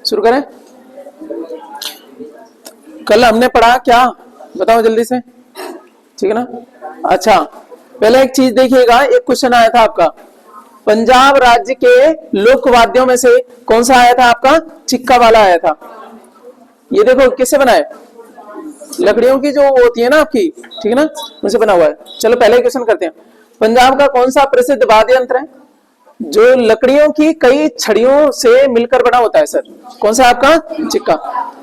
शुरू करें। कल हमने पढ़ा क्या, बताओ जल्दी से, ठीक है ना। अच्छा, पहले एक चीज देखिएगा, एक क्वेश्चन आया था आपका, पंजाब राज्य के लोक वाद्यों में से कौन सा आया था आपका, चिक्का वाला आया था। ये देखो किससे बना है, लकड़ियों की जो होती है ना आपकी, ठीक है ना, उनसे बना हुआ है। चलो पहले क्वेश्चन करते हैं, पंजाब का कौन सा प्रसिद्ध वाद्य यंत्र है जो लकड़ियों की कई छड़ियों से मिलकर बना होता है सर, कौन सा आपका, चिक्का।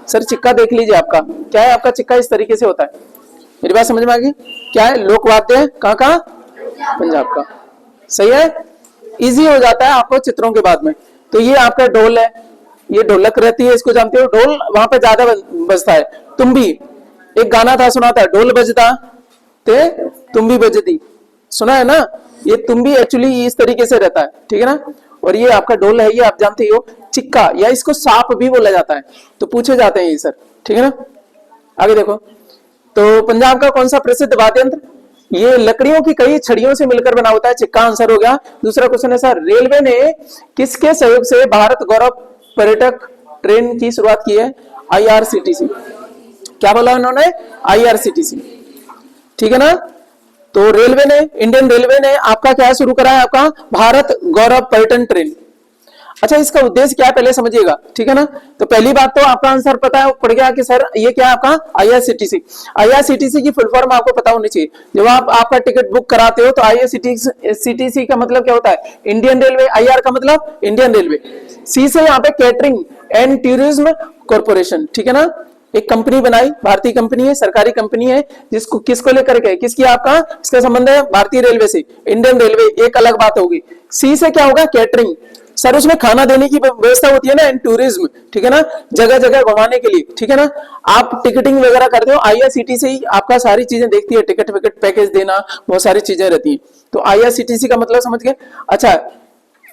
सर चिक्का देख लीजिए आपका क्या है, आपका चिक्का इस तरीके से होता है। मेरी बात समझ में आ गई, क्या है, लोकवाद्य है, कहाँ का, पंजाब का, सही है। इजी हो जाता है आपको चित्रों के बाद में। तो ये आपका ढोल है, ये ढोलक रहती है, इसको जानते हो, ढोल वहां पे ज्यादा बजता है। तुम्बी, एक गाना था सुना था, ढोल बजता ते तुम्बी बजती, सुना है ना। ये तुम्बी एक्चुअली इस तरीके से रहता है, ठीक है ना। और ये आपका ढोल है, ये आप जानते हो, चिक्का, या इसको सांप भी बोला जाता है, तो पूछे जाते हैं ये सर, ठीक है ना। आगे देखो, तो पंजाब का कौन सा प्रसिद्ध वाद्य यंत्र, ये लकड़ियों की कई छड़ियों से मिलकर बना होता है, चिक्का आंसर हो गया। दूसरा क्वेश्चन है सर, रेलवे ने किसके सहयोग से भारत गौरव पर्यटक ट्रेन की शुरुआत की है, IRCTC। क्या बोला उन्होंने, IRCTC, ठीक है ना। तो रेलवे ने, इंडियन रेलवे ने आपका क्या शुरू करा है, आपका भारत गौरव पर्यटन ट्रेन। अच्छा, इसका उद्देश्य क्या है पहले समझिएगा, ठीक है ना। तो पहली बात तो आपका आंसर पता है, पड़ गया कि सर ये क्या है आपका, IRCTC। IRCTC की फुल फॉर्म आपको पता होनी चाहिए। जब आप आपका टिकट बुक कराते हो तो IRCTC का मतलब क्या होता है, इंडियन रेलवे। IR का मतलब इंडियन रेलवे, C से यहाँ पे कैटरिंग एंड टूरिज्म कॉर्पोरेशन, ठीक है ना। एक कंपनी बनाई, भारतीय कंपनी है, सरकारी कंपनी है, जिसको किसको लेकर के, किसकी आपका इसका संबंध है, भारतीय रेलवे से। इंडियन रेलवे एक अलग बात होगी। C से क्या होगा, कैटरिंग, सर उसमें खाना देने की व्यवस्था होती है ना, एंड टूरिज्म, ठीक है ना, जगह जगह घुमाने के लिए, ठीक है ना। आप टिकटिंग वगैरह करते हो, IRCTC ही आपका सारी चीजें देखती है, टिकट विकट पैकेज देना, बहुत सारी चीजें रहती हैं। तो IRCTC का मतलब समझ गए। अच्छा,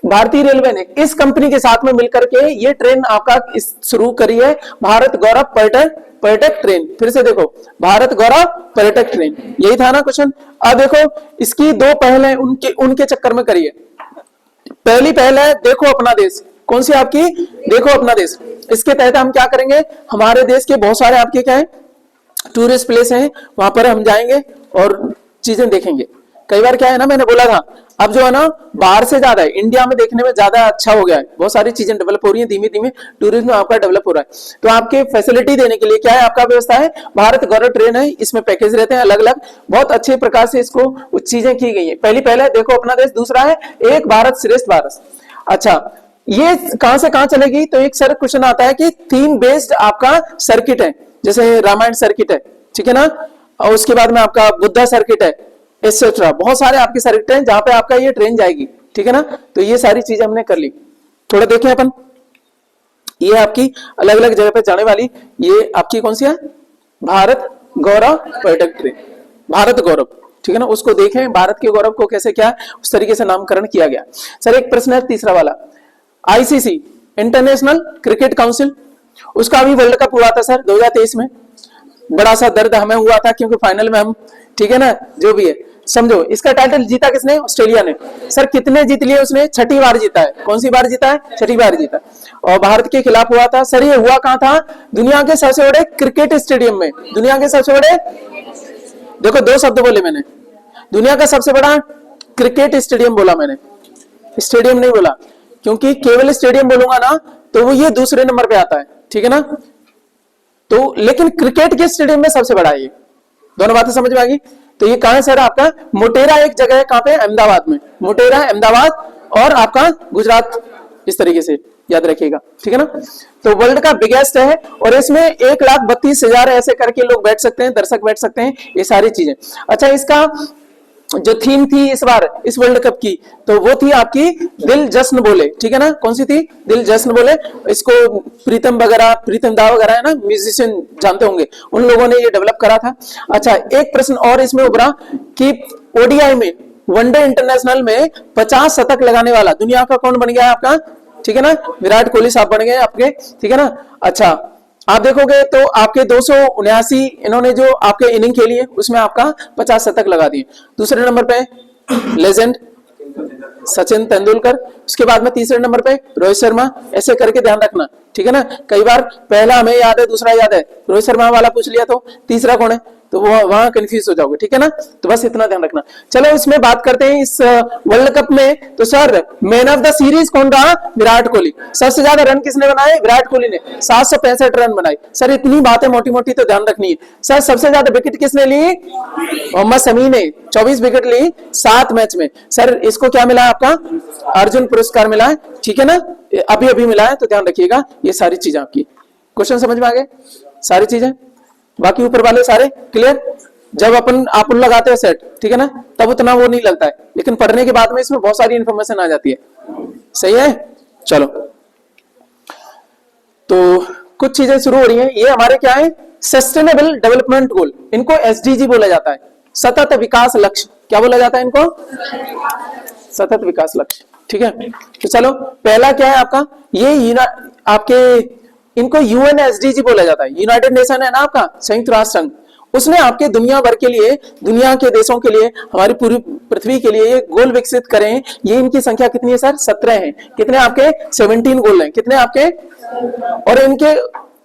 भारतीय रेलवे ने इस कंपनी के साथ में मिलकर के ये ट्रेन आपका शुरू करी है, भारत गौरव पर्यटक ट्रेन। फिर से देखो, भारत गौरव पर्यटक ट्रेन, यही था ना क्वेश्चन। अब देखो इसकी दो पहल है, उनके चक्कर में करिए। पहली पहल है देखो अपना देश, कौन सी आपकी, देखो अपना देश। इसके तहत हम क्या करेंगे, हमारे देश के बहुत सारे आपके क्या है, टूरिस्ट प्लेस हैं, वहां पर हम जाएंगे और चीजें देखेंगे। कई बार क्या है ना, मैंने बोला था, अब जो है ना बाहर से ज्यादा है, इंडिया में देखने में ज्यादा अच्छा हो गया है, बहुत सारी चीजें डेवलप हो रही हैं, धीमे धीमे टूरिज्म आपका डेवलप हो रहा है। तो आपके फैसिलिटी देने के लिए क्या है, आपका व्यवस्था है, भारत गौरव ट्रेन है, इसमें पैकेज रहते हैं अलग अलग, बहुत अच्छे प्रकार से इसको चीजें की गई है। पहली पहले देखो अपना देश, दूसरा है एक भारत श्रेष्ठ भारत। अच्छा, ये कहां से कहां चलेगी, तो एक सर क्वेश्चन आता है कि थीम बेस्ड आपका सर्किट है, जैसे रामायण सर्किट है, ठीक है ना, और उसके बाद में आपका बुद्धा सर्किट है, एक्सेट्रा, बहुत सारे आपके सर्किट हैं जहां पे आपका ये ट्रेन जाएगी, ठीक है ना। तो ये सारी चीजें हमने कर ली। थोड़ा देखें अपन, ये आपकी अलग अलग जगह पे जाने वाली, ये आपकी कौन सी है, भारत गौरव पर्यटक ट्रेन, भारत गौरव, ठीक है ना। उसको देखें, भारत के गौरव को कैसे क्या उस तरीके से नामकरण किया गया। सर एक प्रश्न है तीसरा वाला, ICC इंटरनेशनल क्रिकेट काउंसिल, उसका अभी वर्ल्ड कप हुआ था सर 2023 में, बड़ा सा दर्द हमें हुआ था क्योंकि फाइनल में हम, ठीक है ना, जो भी है समझो। इसका टाइटल जीता किसने, ऑस्ट्रेलिया ने। सर कितने जीत लिए उसने, 6ठी बार जीता है। कौन सी बार जीता है, 6ठी बार जीता। और भारत के खिलाफ हुआ था सर, ये हुआ कहां था, दुनिया के सबसे बड़े क्रिकेट स्टेडियम में, दुनिया के सबसे बड़े, देखो दो शब्द बोले मैंने, दुनिया का सबसे बड़ा क्रिकेट स्टेडियम बोला मैंने, स्टेडियम नहीं बोला, क्योंकि केवल स्टेडियम बोलूंगा ना तो वो ये दूसरे नंबर पे आता है, ठीक है ना। तो लेकिन क्रिकेट के स्टेडियम में सबसे बड़ा है ये, दोनों बातें समझ में आ गई। तो ये कहां है सर, आपका मोटेरा एक जगह है, कहां पे, अहमदाबाद में, मोटेरा अहमदाबाद, और आपका गुजरात, इस तरीके से याद रखिएगा, ठीक है ना। तो वर्ल्ड का बिगेस्ट है, और इसमें 1,32,000 ऐसे करके लोग बैठ सकते हैं, दर्शक बैठ सकते हैं, ये सारी चीजें। अच्छा, इसका जो थीम थी इस बार इस वर्ल्ड कप की, तो वो थी आपकी दिल जश्न बोले, ठीक है ना। कौन सी थी, दिल जश्न बोले। इसको प्रीतम वगैरह, प्रीतम दा वगैरह है ना, म्यूजिशियन जानते होंगे, उन लोगों ने ये डेवलप करा था। अच्छा, एक प्रश्न और इसमें उभरा कि ODI में, वनडे इंटरनेशनल में 50 शतक लगाने वाला दुनिया का कौन बन गया आपका, ठीक है ना, विराट कोहली साहब बन गए आपके, ठीक है ना। अच्छा, आप देखोगे तो आपके 279 इन्होंने जो आपके इनिंग खेली है उसमें आपका 50 शतक लगा दिए। दूसरे नंबर पे लेजेंड सचिन तेंदुलकर, उसके बाद में तीसरे नंबर पे रोहित शर्मा, ऐसे करके ध्यान रखना, ठीक है ना। कई बार पहला हमें याद है, दूसरा याद है, रोहित शर्मा वाला पूछ लिया तो तीसरा कौन है, तो वो वहां कंफ्यूज हो जाओगे, ठीक है ना। तो बस इतना ध्यान रखना। चलो इसमें बात करते हैं इस वर्ल्ड कप में। तो sir man of the series कौन रहा? विराट कोहली। सबसे ज्यादा रन किसने बनाए? विराट कोहली ने 765 रन बनाए। सर इतनी बातें मोटी मोटी तो ध्यान रखनी है। सर सबसे ज्यादा विकेट किसने ली? मोहम्मद शमी ने 24 विकेट ली 7 मैच में। सर इसको क्या मिला आपका? अर्जुन पुरस्कार मिला है, ठीक है ना, अभी अभी मिला है, तो ध्यान रखिएगा। ये सारी चीजें आपकी क्वेश्चन समझ में आ गए, सारी चीजें, बाकी ऊपर वाले सारे क्लियर। जब आप लगाते हैं सेट, ठीक है ना, तब उतना वो नहीं लगता है, लेकिन पढ़ने के बाद में इसमें बहुत सारी इंफॉर्मेशन आ जाती है। सही है, चलो तो कुछ चीजें शुरू हो रही हैं। ये हमारे क्या है? सस्टेनेबल डेवलपमेंट गोल, इनको एसडीजी बोला जाता है, सतत विकास लक्ष्य। क्या बोला जाता है इनको? सतत विकास लक्ष्य, ठीक है। तो चलो पहला क्या है आपका? ये आपके इनको यूएनएसडीजी बोला जाता है, यूनाइटेड नेशन है ना आपका, संयुक्त राष्ट्र संघ। उसने आपके दुनिया भर के लिए, दुनिया के देशों के लिए, हमारी पूरी पृथ्वी के लिए ये गोल विकसित करें। ये इनकी संख्या कितनी है सर? 17 है। कितने आपके? 17 गोल हैं। कितने आपके? और इनके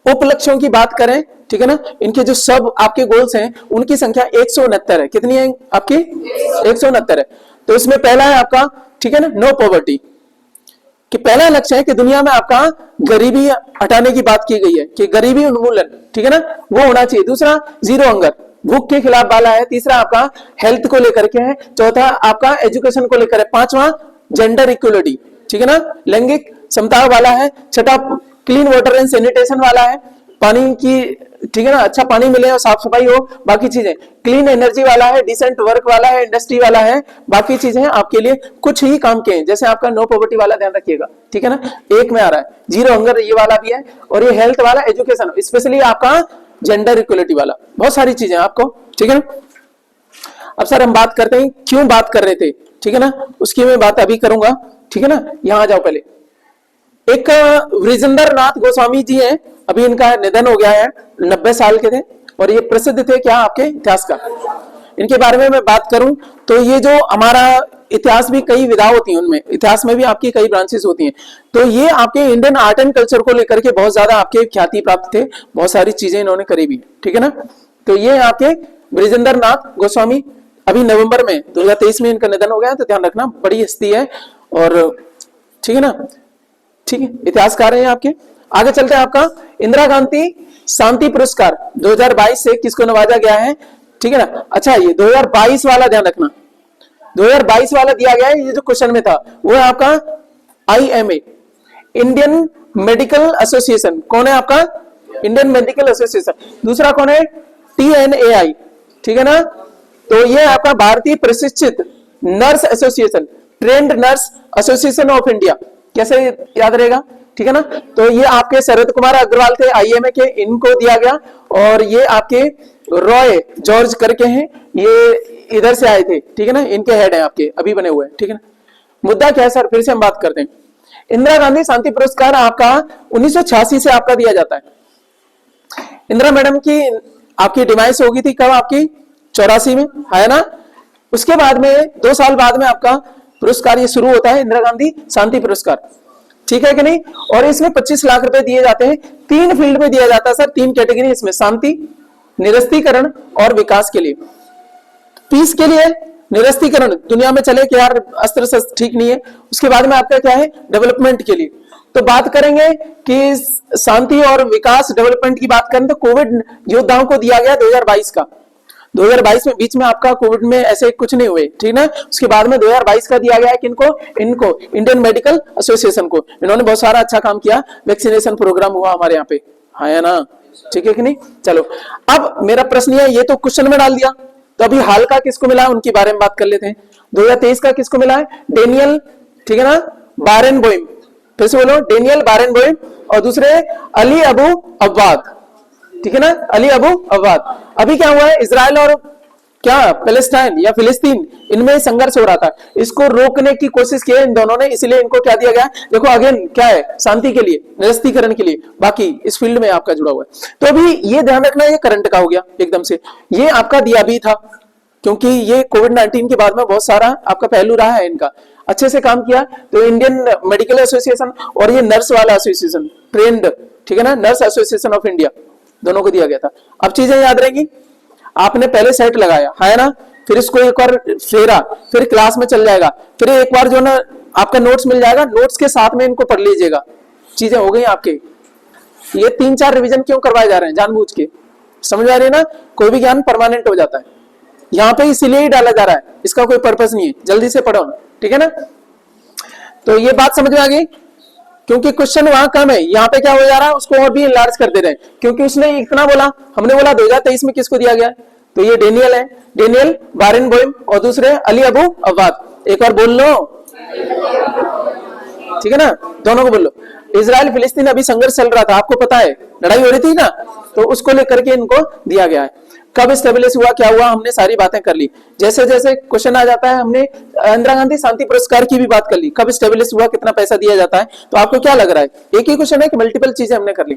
उपलक्ष्यों की बात करें, ठीक है ना, इनके जो सब आपके गोल्स हैं उनकी संख्या 169 है। कितनी है आपकी? 169 है। तो इसमें पहला है आपका, ठीक है ना, नो पॉवर्टी, कि पहला लक्ष्य है कि दुनिया में आपका गरीबी हटाने की बात की गई है, कि गरीबी उन्मूलन, ठीक है ना, वो होना चाहिए। दूसरा जीरो हंगर, भूख के खिलाफ वाला है। तीसरा आपका हेल्थ को लेकर के है। चौथा आपका एजुकेशन को लेकर है। पांचवा जेंडर इक्वलिटी, ठीक है ना, लैंगिक समता वाला है। छठा क्लीन वाटर एंड सैनिटेशन वाला है, पानी की, ठीक है ना, अच्छा पानी मिले और साफ सफाई हो। बाकी चीजें क्लीन एनर्जी वाला है, डिसेंट वर्क वाला है, इंडस्ट्री वाला है। बाकी चीजें आपके लिए कुछ ही काम के हैं, जैसे आपका नो पॉवर्टी वाला ध्यान रखिएगा, ठीक है ना, एक में आ रहा है। जीरो हंगर ये वाला भी है, और ये हेल्थ वाला, एजुकेशन, स्पेशली आपका जेंडर इक्वलिटी वाला, बहुत सारी चीजें आपको, ठीक है ना। अब सर हम बात करते हैं क्यों बात कर रहे थे, ठीक है ना, उसकी मैं बात अभी करूंगा, ठीक है ना। यहां आ जाओ पहले। एक वृजेंद्र नाथ गोस्वामी जी हैं, अभी इनका निधन हो गया है, 90 साल के थे, और ये प्रसिद्ध थे क्या आपके इतिहासकार। इनके बारे में मैं बात करूं तो ये जो हमारा इतिहास भी कई विधा होती हैं, उनमें इतिहास में भी आपकी कई ब्रांचेस होती हैं। तो ये आपके इंडियन आर्ट एंड कल्चर को लेकर के बहुत ज्यादा आपके ख्याति प्राप्त थे, बहुत सारी चीजें इन्होंने करी भी, ठीक है ना। तो ये आपके वृजेंद्र नाथ गोस्वामी, अभी नवंबर में 2023 में इनका निधन हो गया, तो ध्यान रखना, बड़ी हस्ती है, और ठीक है ना, ठीक है, इतिहासकार हैं आपके। आगे चलते हैं, आपका इंदिरा गांधी शांति पुरस्कार 2022 से किसको नवाजा गया है, ठीक है ना। अच्छा ये 2022 वाला ध्यान रखना, 2022 वाला दिया गया है, ये जो क्वेश्चन में था वो है आपका IMA, इंडियन मेडिकल एसोसिएशन। कौन है आपका? Indian medical association. दूसरा कौन है? TNAI, ठीक है ना। तो ये आपका भारतीय प्रशिक्षित nurse association, trend nurse association of India. कैसे याद रहेगा, ठीक है ना। तो ये आपके शरद कुमार अग्रवाल थे IMA के, इनको दिया गया। और ये आपके रॉय जॉर्ज करके हैं, ये इधर से आए थे, ठीक है ना, इनके हेड हैं आपके, अभी बने हुए हैं, ठीक है ना। मुद्दा क्या है सर, फिर से हम बात करते हैं। इंदिरा गांधी शांति पुरस्कार आपका 1986 से आपका दिया जाता है। इंदिरा मैडम की आपकी डिमाइस हो गई थी कब? आपकी 84 में, है ना। उसके बाद में 2 साल बाद में आपका पुरस्कार ये शुरू होता है, इंदिरा गांधी शांति पुरस्कार, ठीक है कि नहीं। और इसमें 25 लाख रुपए दिए जाते हैं। 3 फील्ड में दिया जाता है सर, 3 कैटेगरी इसमें, शांति, निरस्तीकरण और विकास के लिए। पीस के लिए निरस्तीकरण, दुनिया में चले कि यार अस्त्र शस्त्र ठीक नहीं है। उसके बाद में आपका क्या है? डेवलपमेंट के लिए। तो बात करेंगे कि शांति और विकास डेवलपमेंट की बात करें तो कोविड योद्धाओं को दिया गया 2022 का। 2022 में बीच में आपका कोविड में ऐसे कुछ नहीं हुए, ठीक ना। उसके बाद में 2022 का दिया गया है किनको? इनको इंडियन मेडिकल एसोसिएशन को। इन्होंने बहुत सारा अच्छा काम किया, वैक्सीनेशन प्रोग्राम हुआ हमारे यहाँ पे, है ना, ठीक है कि नहीं। चलो अब मेरा प्रश्न ये तो क्वेश्चन में डाल दिया, तो अभी हाल का किसको मिला है उनके बारे में बात कर लेते हैं। 2023 का किसको मिला है? डेनियल, ठीक है ना, बारेनबोइम। फिर से बोलो, डेनियल बारेनबोइम। और दूसरे अली अबू अब्बाद, ठीक है ना, अली अबू अब्बाद। अभी क्या हुआ है? इजराइल और क्या पैलेस्टाइन या फिलिस्तीन, इनमें संघर्ष हो रहा था, इसको रोकने की कोशिश की है इन दोनों ने, इसलिए इनको क्या दिया गया? देखो अगेन क्या है, शांति के लिए, निरस्तीकरण के लिए, बाकी इस फील्ड में आपका जुड़ा हुआ है। तो अभी ये ध्यान रखना, ये करंट का हो गया एकदम से, ये आपका दिया भी था, क्योंकि ये कोविड-19 के बाद में बहुत सारा आपका पहलू रहा है इनका। अच्छे से काम किया। तो इंडियन मेडिकल एसोसिएशन और ये नर्स वाला एसोसिएशन ट्रेंड, ठीक है ना, नर्स एसोसिएशन ऑफ इंडिया, दोनों को दिया गया था। अब चीजें याद रहेंगी, आपने पहले सेट लगाया है ना, फिर इसको एक बार फेरा, फिर क्लास में चल जाएगा, फिर एक बार जो ना आपका नोट्स मिल जाएगा, नोट्स के साथ में इनको पढ़ लीजिएगा, चीजें हो गई आपके। ये 3-4 रिवीजन क्यों करवाए जा रहे हैं, जानबूझ के, समझ आ रही है ना। कोई भी ज्ञान परमानेंट हो जाता है, यहाँ पे इसीलिए ही डाला जा रहा है, इसका कोई पर्पस नहीं है, जल्दी से पढ़ो ना, ठीक है ना। तो ये बात समझ में आ गई, क्योंकि क्वेश्चन वहां कम है, यहाँ पे क्या हो जा रहा है, उसको और भी इनलार्ज कर दे रहे हैं, क्योंकि उसने इतना बोला, हमने बोला 2023 में किसको दिया गया, तो ये डेनियल है, डेनियल बारेनबोइम, और दूसरे अली अबू अव्वाद। एक बार बोल लो, ठीक है ना, दोनों को बोल लो। इजराइल फिलिस्तीन अभी संघर्ष चल रहा था, आपको पता है, लड़ाई हो रही थी ना, तो उसको लेकर के इनको दिया गया है। कब स्टेब्लिश हुआ, क्या हुआ, हमने सारी बातें कर ली। जैसे जैसे क्वेश्चन आ जाता है, हमने इंदिरा गांधी शांति पुरस्कार की भी बात कर ली, कब स्टेब्लिश हुआ, कितना पैसा दिया जाता है। तो आपको क्या लग रहा है, एक ही क्वेश्चन है कि मल्टीपल चीजें हमने कर ली।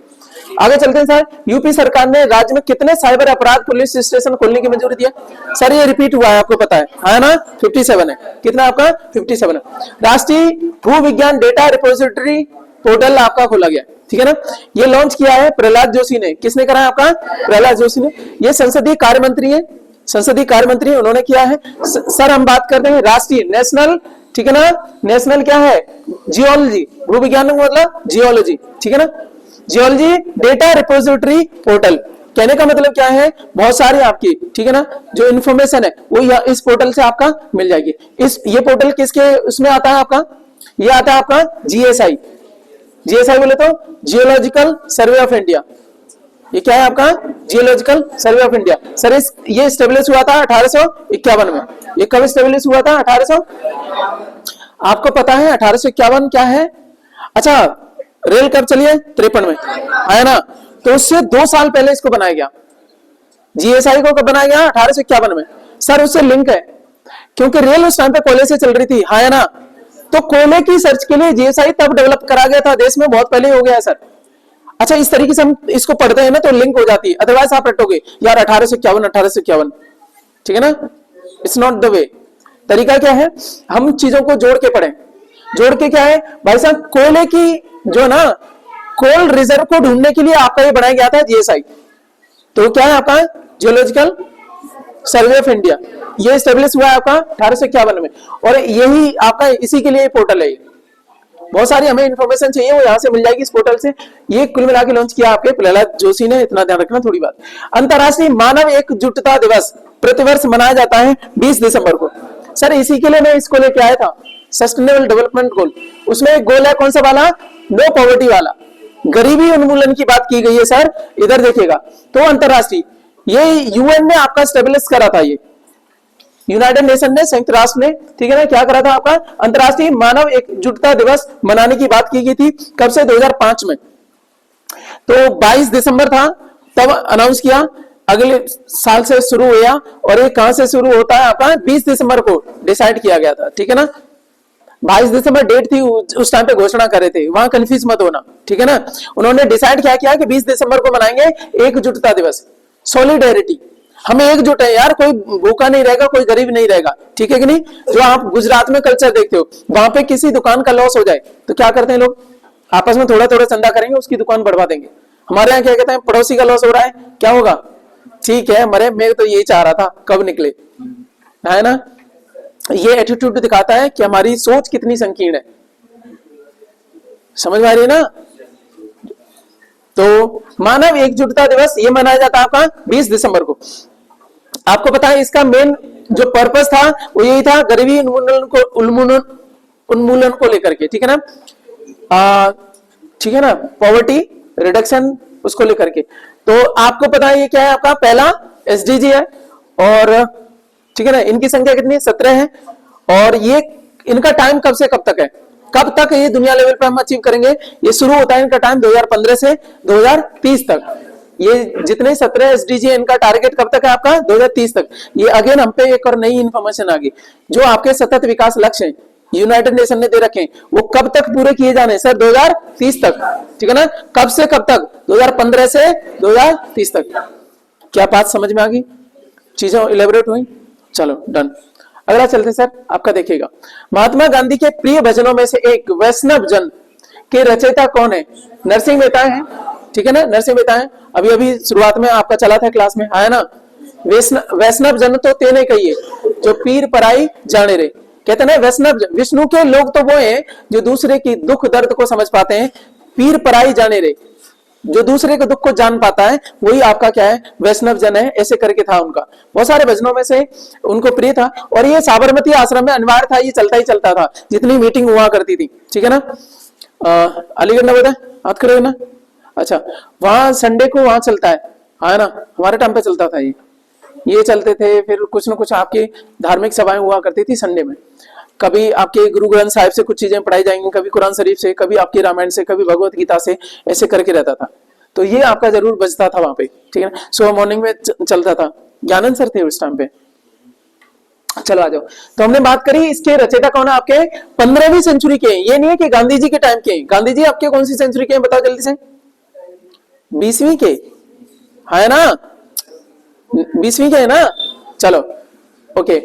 आगे चलते हैं सर, यूपी सरकार ने राज्य में कितने साइबर अपराध पुलिस स्टेशन खोलने की मंजूरी दी है। सर ये रिपीट हुआ है, आपको पता है ना, 57 है, कितना आपका 57 है। राष्ट्रीय भू विज्ञान डेटा रिपोजिटरी पोर्टल आपका खोला गया, ठीक है ना। ये लॉन्च किया है प्रहलाद जोशी ने, किसने करा है आपका, प्रहलाद जोशी ने। ये संसदीय कार्य मंत्री है, संसदीय कार्य मंत्री उन्होंने किया है। सर हम बात करते हैं राष्ट्रीय नेशनल, ठीक है ना, नेशनल क्या है, जियोलॉजी, भू विज्ञान मतलब जियोलॉजी, ठीक है ना, जियोलॉजी डेटा रिपोजिटरी पोर्टल। कहने का मतलब क्या है, बहुत सारी आपकी, ठीक है ना, जो इन्फॉर्मेशन है वो इस पोर्टल से आपका मिल जाएगी। ये पोर्टल किसके उसमें आता है आपका, ये आता है आपका जीएसआई, जीएसआई बोले तो जियोलॉजिकल सर्वे ऑफ इंडिया। ये क्या है आपका, geological survey of India. Sir ये स्टेब्लिश हुआ था 1851 में। ये कब स्टेब्लिश हुआ था, 1800, आपको पता है 1851 क्या है। अच्छा रेल कब चली है, 53 में, है ना। तो उससे 2 साल पहले इसको बनाया गया, जीएसआई को कब बनाया गया, 1851 में। सर उससे लिंक है, क्योंकि रेल उस टाइम पे कोयले से चल रही थी, है ना। तो कोयले की सर्च के लिए जीएसआई तब डेवलप करा गया था, देश में बहुत पहले हो गया है सर। अच्छा इस तरीके से हम इसको पढ़ते हैं ना तो लिंक हो जाती है, अदरवाइज आप रटोगे यार 1851, ठीक है ना, इट्स नॉट द वे। तरीका क्या है, हम चीजों को जोड़ के पढ़ें। जोड़ के क्या है भाई साहब, कोयले की जो ना कोल रिजर्व को ढूंढने के लिए आपका ये बनाया गया था जीएसआई। तो क्या है आपका जियोलॉजिकल सर्वे ऑफ इंडिया, ये स्टेब्लिश हुआ है आपका 1851 में, और यही आपका इसी के लिए पोर्टल है। बहुत सारी हमें इंफॉर्मेशन चाहिए वो यहाँ से मिल जाएगी इस पोर्टल से। ये कुल मिला के लॉन्च किया आपके प्रहलाद जोशी ने, इतना ध्यान रखना थोड़ी बात। अंतरराष्ट्रीय मानव एकजुटता दिवस प्रतिवर्ष मनाया जाता है 20 दिसंबर को। सर इसी के लिए मैं इसको लेके आया था, सस्टेनेबल डेवलपमेंट गोल। उसमें एक गोल है कौन सा वाला, नो पॉवर्टी वाला, गरीबी उन्मूलन की बात की गई है सर, इधर देखिएगा। तो अंतरराष्ट्रीय, ये यूएन ने आपका स्टेब्लिश करा था, ये यूनाइटेड नेशन ने, संयुक्त राष्ट्र ने, ठीक है ना, क्या करा था आपका अंतरराष्ट्रीय मानव एकजुटता दिवस मनाने की बात की गई थी। कब से, 2005 में। तो 22 दिसंबर था तब अनाउंस किया, अगले साल से शुरू हुआ, और ये कहां से शुरू होता है आपका 20 दिसंबर को डिसाइड किया गया था, ठीक है ना। 22 दिसंबर डेट थी, उस टाइम पे घोषणा करे थे, वहां कंफ्यूज मत होना, ठीक है ना। उन्होंने डिसाइड क्या किया कि 20 दिसंबर को मनाएंगे एकजुटता दिवस, सॉलिडेरिटी। हम एकजुट है यार, कोई भूखा नहीं रहेगा, कोई गरीब नहीं रहेगा, ठीक है कि नहीं। जो आप गुजरात में कल्चर देखते हो, वहां पे किसी दुकान का लॉस हो जाए तो क्या करते हैं लोग, आपस में थोड़ा थोड़ा चंदा करेंगे, उसकी दुकान बढ़वा देंगे। हमारे यहाँ क्या कहते हैं, पड़ोसी का लॉस हो रहा है, क्या होगा, ठीक है मरे, मैं तो यही चाह रहा था कब निकले, है ना। ये एटीट्यूड दिखाता है कि हमारी सोच कितनी संकीर्ण है, समझ में आ रही है ना। तो मानव एकजुटता दिवस ये मनाया जाता है आपका 20 दिसंबर को। आपको पता है इसका मेन जो पर्पस था वो यही था, गरीबी उन्मूलन को लेकर के, ठीक है ना, ठीक है ना, पॉवर्टी रिडक्शन उसको लेकर के। तो आपको पता है ये क्या है, आपका पहला एसडीजी है, और ठीक है ना, इनकी संख्या कितनी है, 17 है, और ये इनका टाइम कब से कब तक है, कब तक ये दुनिया लेवल पे हम अचीव करेंगे। ये शुरू होता है इनका टाइम 2015 से 2030 तक। ये जितने 17 एसडीजी है, इनका टारगेट कब तक है आपका, 2030 तक। ये अगेन हम पे एक और नई इंफॉर्मेशन आ गई, जो आपके सतत विकास लक्ष्य हैं यूनाइटेड नेशन ने दे रखे हैं, वो कब तक पूरे किए जाने सर, 2030 तक, ठीक है ना। कब से कब तक, 2015 से 2030 तक। क्या बात समझ में आ गई, चीजें इलेबोरेट हुई, चलो डन। अगला चलते सर, आपका देखिएगा, महात्मा गांधी के प्रिय भजनों में से एक वैष्णव जन के रचयिता कौन है? नरसिंह मेहता है, ठीक है ना, नरसिंह मेहता है। अभी अभी शुरुआत में आपका चला था क्लास में, है ना। वैष्णव जन तो तेने कहिए जो पीर पराई जाने रे, कहते ना वैष्णव विष्णु के लोग तो वो हैं जो दूसरे की दुख दर्द को समझ पाते हैं, पीर पराई जाने रे, जो दूसरे के दुख को जान पाता है वही आपका क्या है, वैष्णव जन है, ऐसे करके था उनका। बहुत सारे भजनों में से उनको प्रिय था, और ये साबरमती आश्रम में अनिवार्य था, ये चलता ही चलता था जितनी मीटिंग हुआ करती थी, ठीक है ना। अलीगढ़ नवोदय बात करोगे ना, अच्छा, वहां संडे को वहां चलता है ना, हमारे टाइम पे चलता था ये चलते थे। फिर कुछ न कुछ आपकी धार्मिक सभाएं हुआ करती थी संडे में, कभी आपके गुरु ग्रंथ साहिब से कुछ चीजें पढ़ाई जाएंगी, कभी कुरान शरीफ से, कभी आपकी रामायण से, कभी भगवत गीता से, ऐसे करके रहता था। तो ये आपका जरूर बजता था वहां पे, ठीक है ना, सुबह मॉर्निंग में चलता था। ज्ञानंद सर थे उस टाइम पे। चलो आ जाओ, तो हमने बात करी इसके रचयिता कौन है, आपके 15वीं सेंचुरी के। ये नहीं है कि गांधी जी के टाइम के। गांधी जी आपके कौन सी सेंचुरी के हैं बताओ जल्दी से? 20वीं के है ना, 20वीं के है ना। चलो ओके,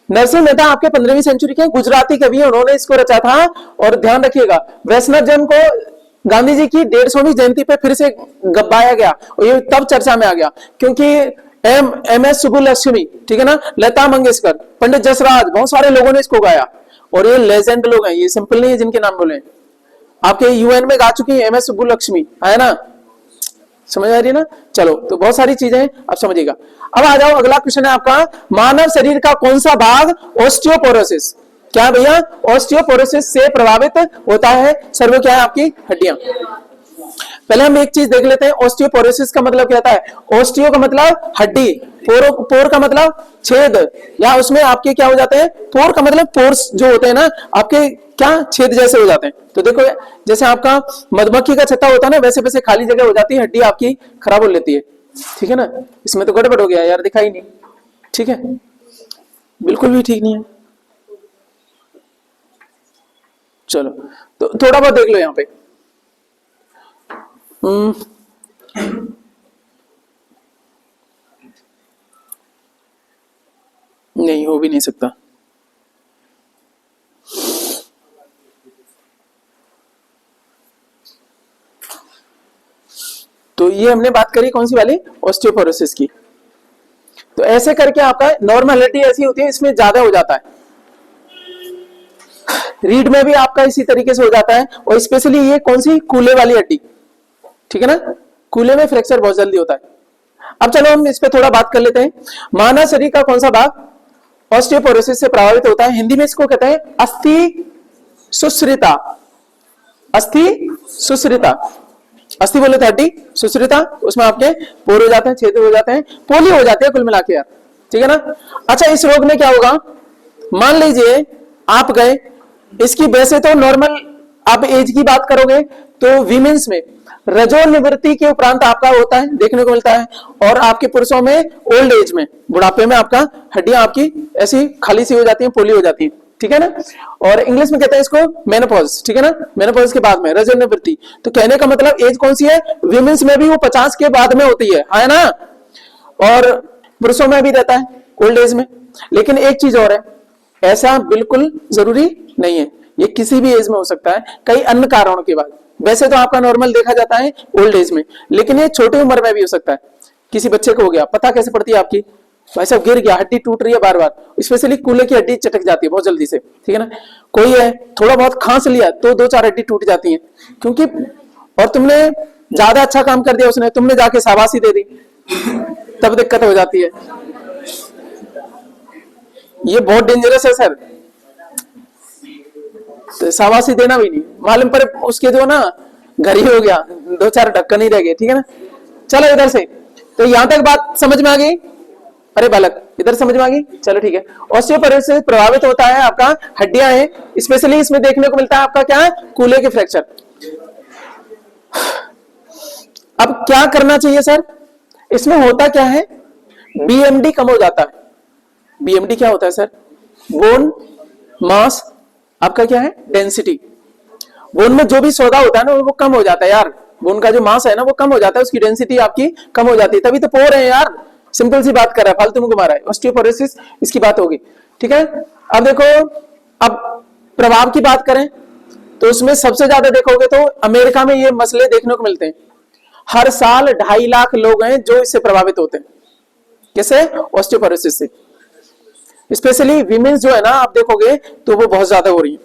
नरसिंह मेहता आपके 15वीं सेंचुरी के गुजराती कवि है, उन्होंने इसको रचा था। और ध्यान रखिएगा, वैष्णव जन को गांधी जी की 150वीं जयंती पे फिर से गब्बाया गया, और ये तब चर्चा में आ गया क्योंकि एम.एस. सुब्बुलक्ष्मी, ठीक है ना, लता मंगेशकर, पंडित जसराज, बहुत सारे लोगों ने इसको गाया। और ये लेजेंड लोग हैं, ये सिंपल नहीं है जिनके नाम बोले। आपके यूएन में गा चुकी है एम.एस. सुब्बुलक्ष्मी, है ना, समझ आ रही है ना। चलो, तो बहुत सारी चीजें आप समझिएगा। अब आ जाओ, अगला क्वेश्चन है आपका, मानव शरीर का कौन सा भाग ऑस्टियोपोरोसिस, क्या भैया, ऑस्टियोपोरोसिस से प्रभावित होता है? सर वो क्या है, आपकी हड्डियां। पहले हम एक चीज देख लेते हैं, ऑस्टियोपोरोसिस का मतलब क्या होता है। ऑस्टियो का मतलब हड्डी, पोर का मतलब छेद, या उसमें आपके क्या हो जाते हैं, पोर का मतलब पोर्स जो होते हैं ना आपके, क्या छेद जैसे हो जाते हैं। तो देखो, जैसे आपका मधुमक्खी का छत्ता होता है ना, वैसे वैसे खाली जगह हो जाती है, हड्डी आपकी खराब हो लेती है, ठीक है ना। इसमें तो गड़बड़ हो गया यार, दिखाई नहीं, ठीक है, बिल्कुल भी ठीक नहीं है। चलो, तो थोड़ा बहुत देख लो यहाँ पे। नहीं, हो भी नहीं सकता। तो ये हमने बात करी कौन सी वाली, ऑस्टियोपोरोसिस की। तो ऐसे करके आपका नॉर्मलिटी ऐसी होती है, इसमें ज्यादा हो जाता है। रीढ़ में भी आपका इसी तरीके से हो जाता है, और स्पेशली ये कौन सी, कूल्हे वाली हड्डी, ठीक है ना, कूल्हे में फ्रैक्चर बहुत जल्दी होता है। अब चलो हम इस पे थोड़ा बात कर लेते हैं। मानव शरीर का कौन सा भाग ऑस्टियोपोरोसिस से प्रभावित होता है? हिंदी में इसको कहते हैं अस्थि सुश्रिता। अस्थि सुश्रिता, अस्थि बोले तो हड्डी, सुश्रिता उसमें आपके पोर हो जाते हैं, छेद हो जाते हैं, पोली हो जाती है कुल मिला के यार, ठीक है ना। अच्छा, इस रोग में क्या होगा, मान लीजिए आप गए, इसकी वैसे तो नॉर्मल आप एज की बात करोगे तो वीमेंस में रजो निवृत्ति के उपरांत आपका होता है, देखने को मिलता है। और आपके पुरुषों में ओल्ड एज में, बुढ़ापे में आपका हड्डियां आपकी ऐसी खाली सी हो जाती हैं, पोली हो जाती है, ठीक है ना। और इंग्लिश में कहते हैं इसको मेनोपॉज, ठीक है ना, मेनोपॉज के बाद में रजो निवृत्ति। तो कहने का मतलब एज कौन सी है, वीमेंस में भी वो 50 के बाद में होती है ना, और पुरुषों में भी रहता है ओल्ड एज में। लेकिन एक चीज और है, ऐसा बिल्कुल जरूरी नहीं है, ये किसी भी एज में हो सकता है, कई अन्य कारणों के बाद। वैसे तो आपका नॉर्मल देखा जाता है ओल्ड एज में, लेकिन ये छोटी उम्र में भी हो सकता है। किसी बच्चे को हो गया, पता कैसे पड़ती है आपकी, भाई साहब गिर गया, हड्डी टूट रही है बार बार, स्पेशली कूल्हे की हड्डी चटक जाती है बहुत जल्दी से, ठीक है ना। कोई है थोड़ा बहुत खांस लिया तो 2-4 हड्डी टूट जाती है, क्योंकि और तुमने ज्यादा अच्छा काम कर दिया, उसने तुमने जाके शाबाशी दे दी, तब दिक्कत हो जाती है। ये बहुत डेंजरस है सर, तो शाबाशी देना भी नहीं मालूम, पर उसके जो ना घर ही हो गया, 2-4 ढक्कन ही रह गए, ठीक है ना। चलो इधर से, तो यहां तक बात समझ में आ गई, अरे बालक इधर समझ में आ गई, चलो ठीक है। ऑस्टियोपोरोसिस से प्रभावित होता है आपका हड्डियां हैं, स्पेशली इसमें देखने को मिलता है आपका क्या है, कूल्हे के फ्रैक्चर। अब क्या करना चाहिए सर, इसमें होता क्या है, बीएमडी कम हो जाता है। बीएमडी क्या होता है सर, बोन मास आपका क्या है, डेंसिटी। बोन में जो भी सौदा होता है ना वो कम हो जाता है यार, बोन का जो मास है ना वो कम हो जाता है, उसकी डेंसिटी आपकी कम हो जाती है, तभी तो पोर है यार, सिंपल सी बात कर रहा है, फालतू में घुमा रहा है। ऑस्टियोपोरोसिस इसकी बात होगी। ठीक है। अब देखो, अब प्रभाव की बात करें तो उसमें सबसे ज्यादा देखोगे तो अमेरिका में ये मसले देखने को मिलते हैं। हर साल 2.5 लाख लोग हैं जो इससे प्रभावित होते हैं। कैसे? ऑस्टियोपोरोसिस से। स्पेशली विमेन्स जो है ना, आप देखोगे तो वो बहुत ज्यादा हो रही है।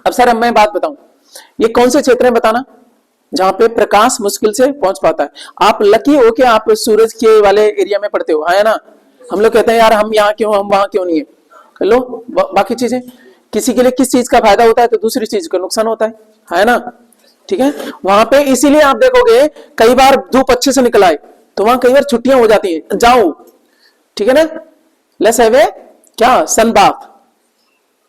अब सर, अब मैं बात बताऊं, ये कौन से क्षेत्र है बताना जहां पे प्रकाश मुश्किल से पहुंच पाता है। आप लकी हो कि आप सूरज के वाले एरिया में पड़ते हो, है ना। हम लोग कहते हैं यार हम यहाँ क्यों, हम वहां क्यों नहीं है। लो बाकी चीजें, किसी के लिए किस चीज का फायदा होता है तो दूसरी चीज का नुकसान होता है ना। ठीक है, वहां पे इसीलिए आप देखोगे कई बार धूप अच्छे से निकल आए तो वहां कई बार छुट्टियां हो जाती है, जाओ, ठीक है ना, लेट्स हैव ए क्या सन बाथ,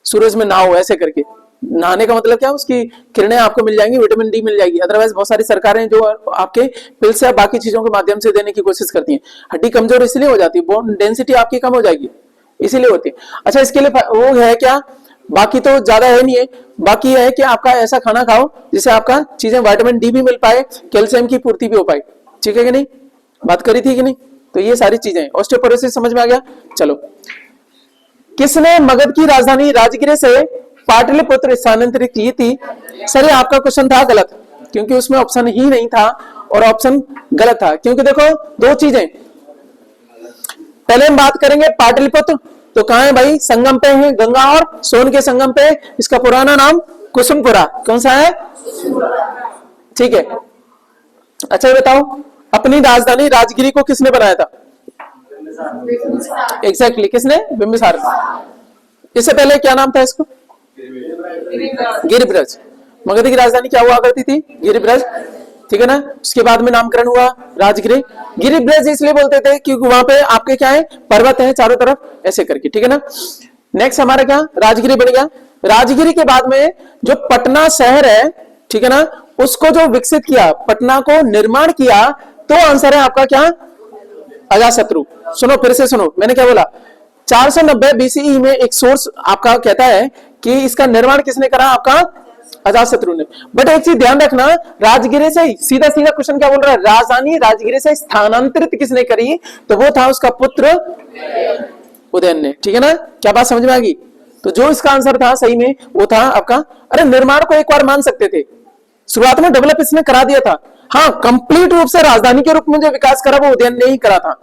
सूरज में नहाओ, ऐसे करके। नहाने का मतलब क्या, उसकी किरणें आपको मिल जाएंगी, विटामिन डी मिल जाएगी। अदरवाइज बहुत सारी सरकारें जो आपके पिल्स या बाकी चीजों के माध्यम से देने की कोशिश करती हैं। हड्डी कमजोर इसलिए हो जाती है, बोन डेंसिटी आपकी कम हो जाएगी, इसीलिए होती है। अच्छा, इसके लिए वो है क्या, बाकी तो ज्यादा है नहीं है, बाकी है कि आपका ऐसा खाना खाओ जिससे आपका चीजें विटामिन डी भी मिल पाए, कैल्शियम की पूर्ति भी हो पाए। ठीक है कि नहीं, बात करी थी कि नहीं। तो ये सारी चीजें, ऑस्टियोपोरोसिस समझ में आ गया। चलो, किसने मगध की राजधानी राजगिर से पाटलिपुत्र स्थानांतरित की थी? सर ये आपका क्वेश्चन था गलत, क्योंकि उसमें ऑप्शन ही नहीं था और ऑप्शन गलत था। क्योंकि देखो दो चीजें, पहले हम बात करेंगे पाटलिपुत्र, तो कहां है भाई, संगम पे है, गंगा और सोन के संगम पे। इसका पुराना नाम कुसुमपुरा, कौन सा है? ठीक है। अच्छा ये बताओ, अपनी राजधानी राजगिरी को किसने बनाया था? एग्जैक्टली, किसने? बिंबिसार। इससे पहले क्या नाम था इसको? गिरिब्रज। मगध की राजधानी क्या हुआ करती थी? गिरिब्रज, ठीक है ना। उसके बाद में नामकरण हुआ राजगिरी। गिरिब्रज इसलिए बोलते थे क्योंकि वहां पे आपके क्या है, पर्वत है चारों तरफ, ऐसे करके, ठीक है ना। नेक्स्ट हमारा क्या, राजगिरी बन गया। राजगिरी के बाद में जो पटना शहर है, ठीक है ना, उसको जो विकसित किया, पटना को निर्माण किया, तो आंसर है आपका क्या? अजातशत्रु। सुनो फिर से सुनो, मैंने क्या बोला, 490 बीसीई में एक सोर्स आपका कहता है कि इसका निर्माण किसने करा? आपका अजातशत्रु ने। बट एक चीज ध्यान रखना, राजगिरी से सीधा सीधा क्वेश्चन क्या बोल रहा है, राजधानी राजगिरी से स्थानांतरित किसने करी? तो वो था उसका पुत्र उदयन ने, ठीक है ना। क्या बात समझ में आ गई? तो जो इसका आंसर था सही में वो था आपका, अरे निर्माण को एक बार मान सकते थे, शुरुआत में डेवलप इसने करा दिया था। हाँ, कंप्लीट रूप से राजधानी के रूप में जो विकास करा वो उदयन ने ही करा था,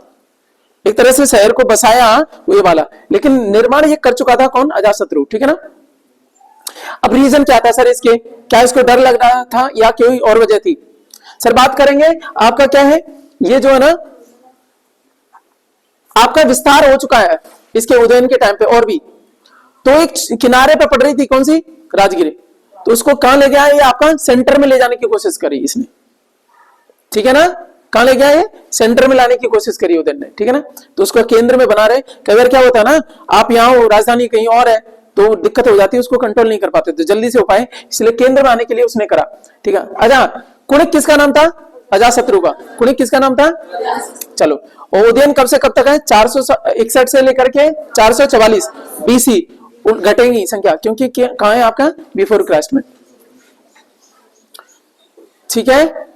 एक तरह से शहर को बसाया वो वाला, लेकिन निर्माण ये कर चुका था कौन? अजातशत्रु, ठीक है ना। अब रीजन क्या था सर इसके, क्या इसको डर लग रहा था या कोई और वजह थी? सर बात करेंगे आपका क्या है, ये जो है ना आपका विस्तार हो चुका है इसके उदयन के टाइम पे, और भी तो एक किनारे पे पड़ रही थी, कौन सी? राजगिरी। तो उसको कहां ले गया, ये आपका सेंटर में ले जाने की कोशिश करी इसने, ठीक है ना। कहां ले गया, ये सेंटर में लाने की कोशिश करी उदयन ने, ठीक है ना। तो उसको केंद्र में बना रहे। कई बार क्या होता है ना, आप यहाँ हो, राजधानी कहीं और है, तो दिक्कत हो जाती है, उसको कंट्रोल नहीं कर पाते, तो जल्दी से उपाय, इसलिए केंद्र में आने के लिए उसने करा, ठीक है। अच्छा, कुणिक किसका नाम था? अजातशत्रु का। कुणिक किसका नाम था? चलो, और उदयन कब से कब तक है? 461 से लेकर के 444 बीसी। घटेगी संख्या, क्योंकि कहां है आपका? बिफोर क्राइस्ट में, ठीक है।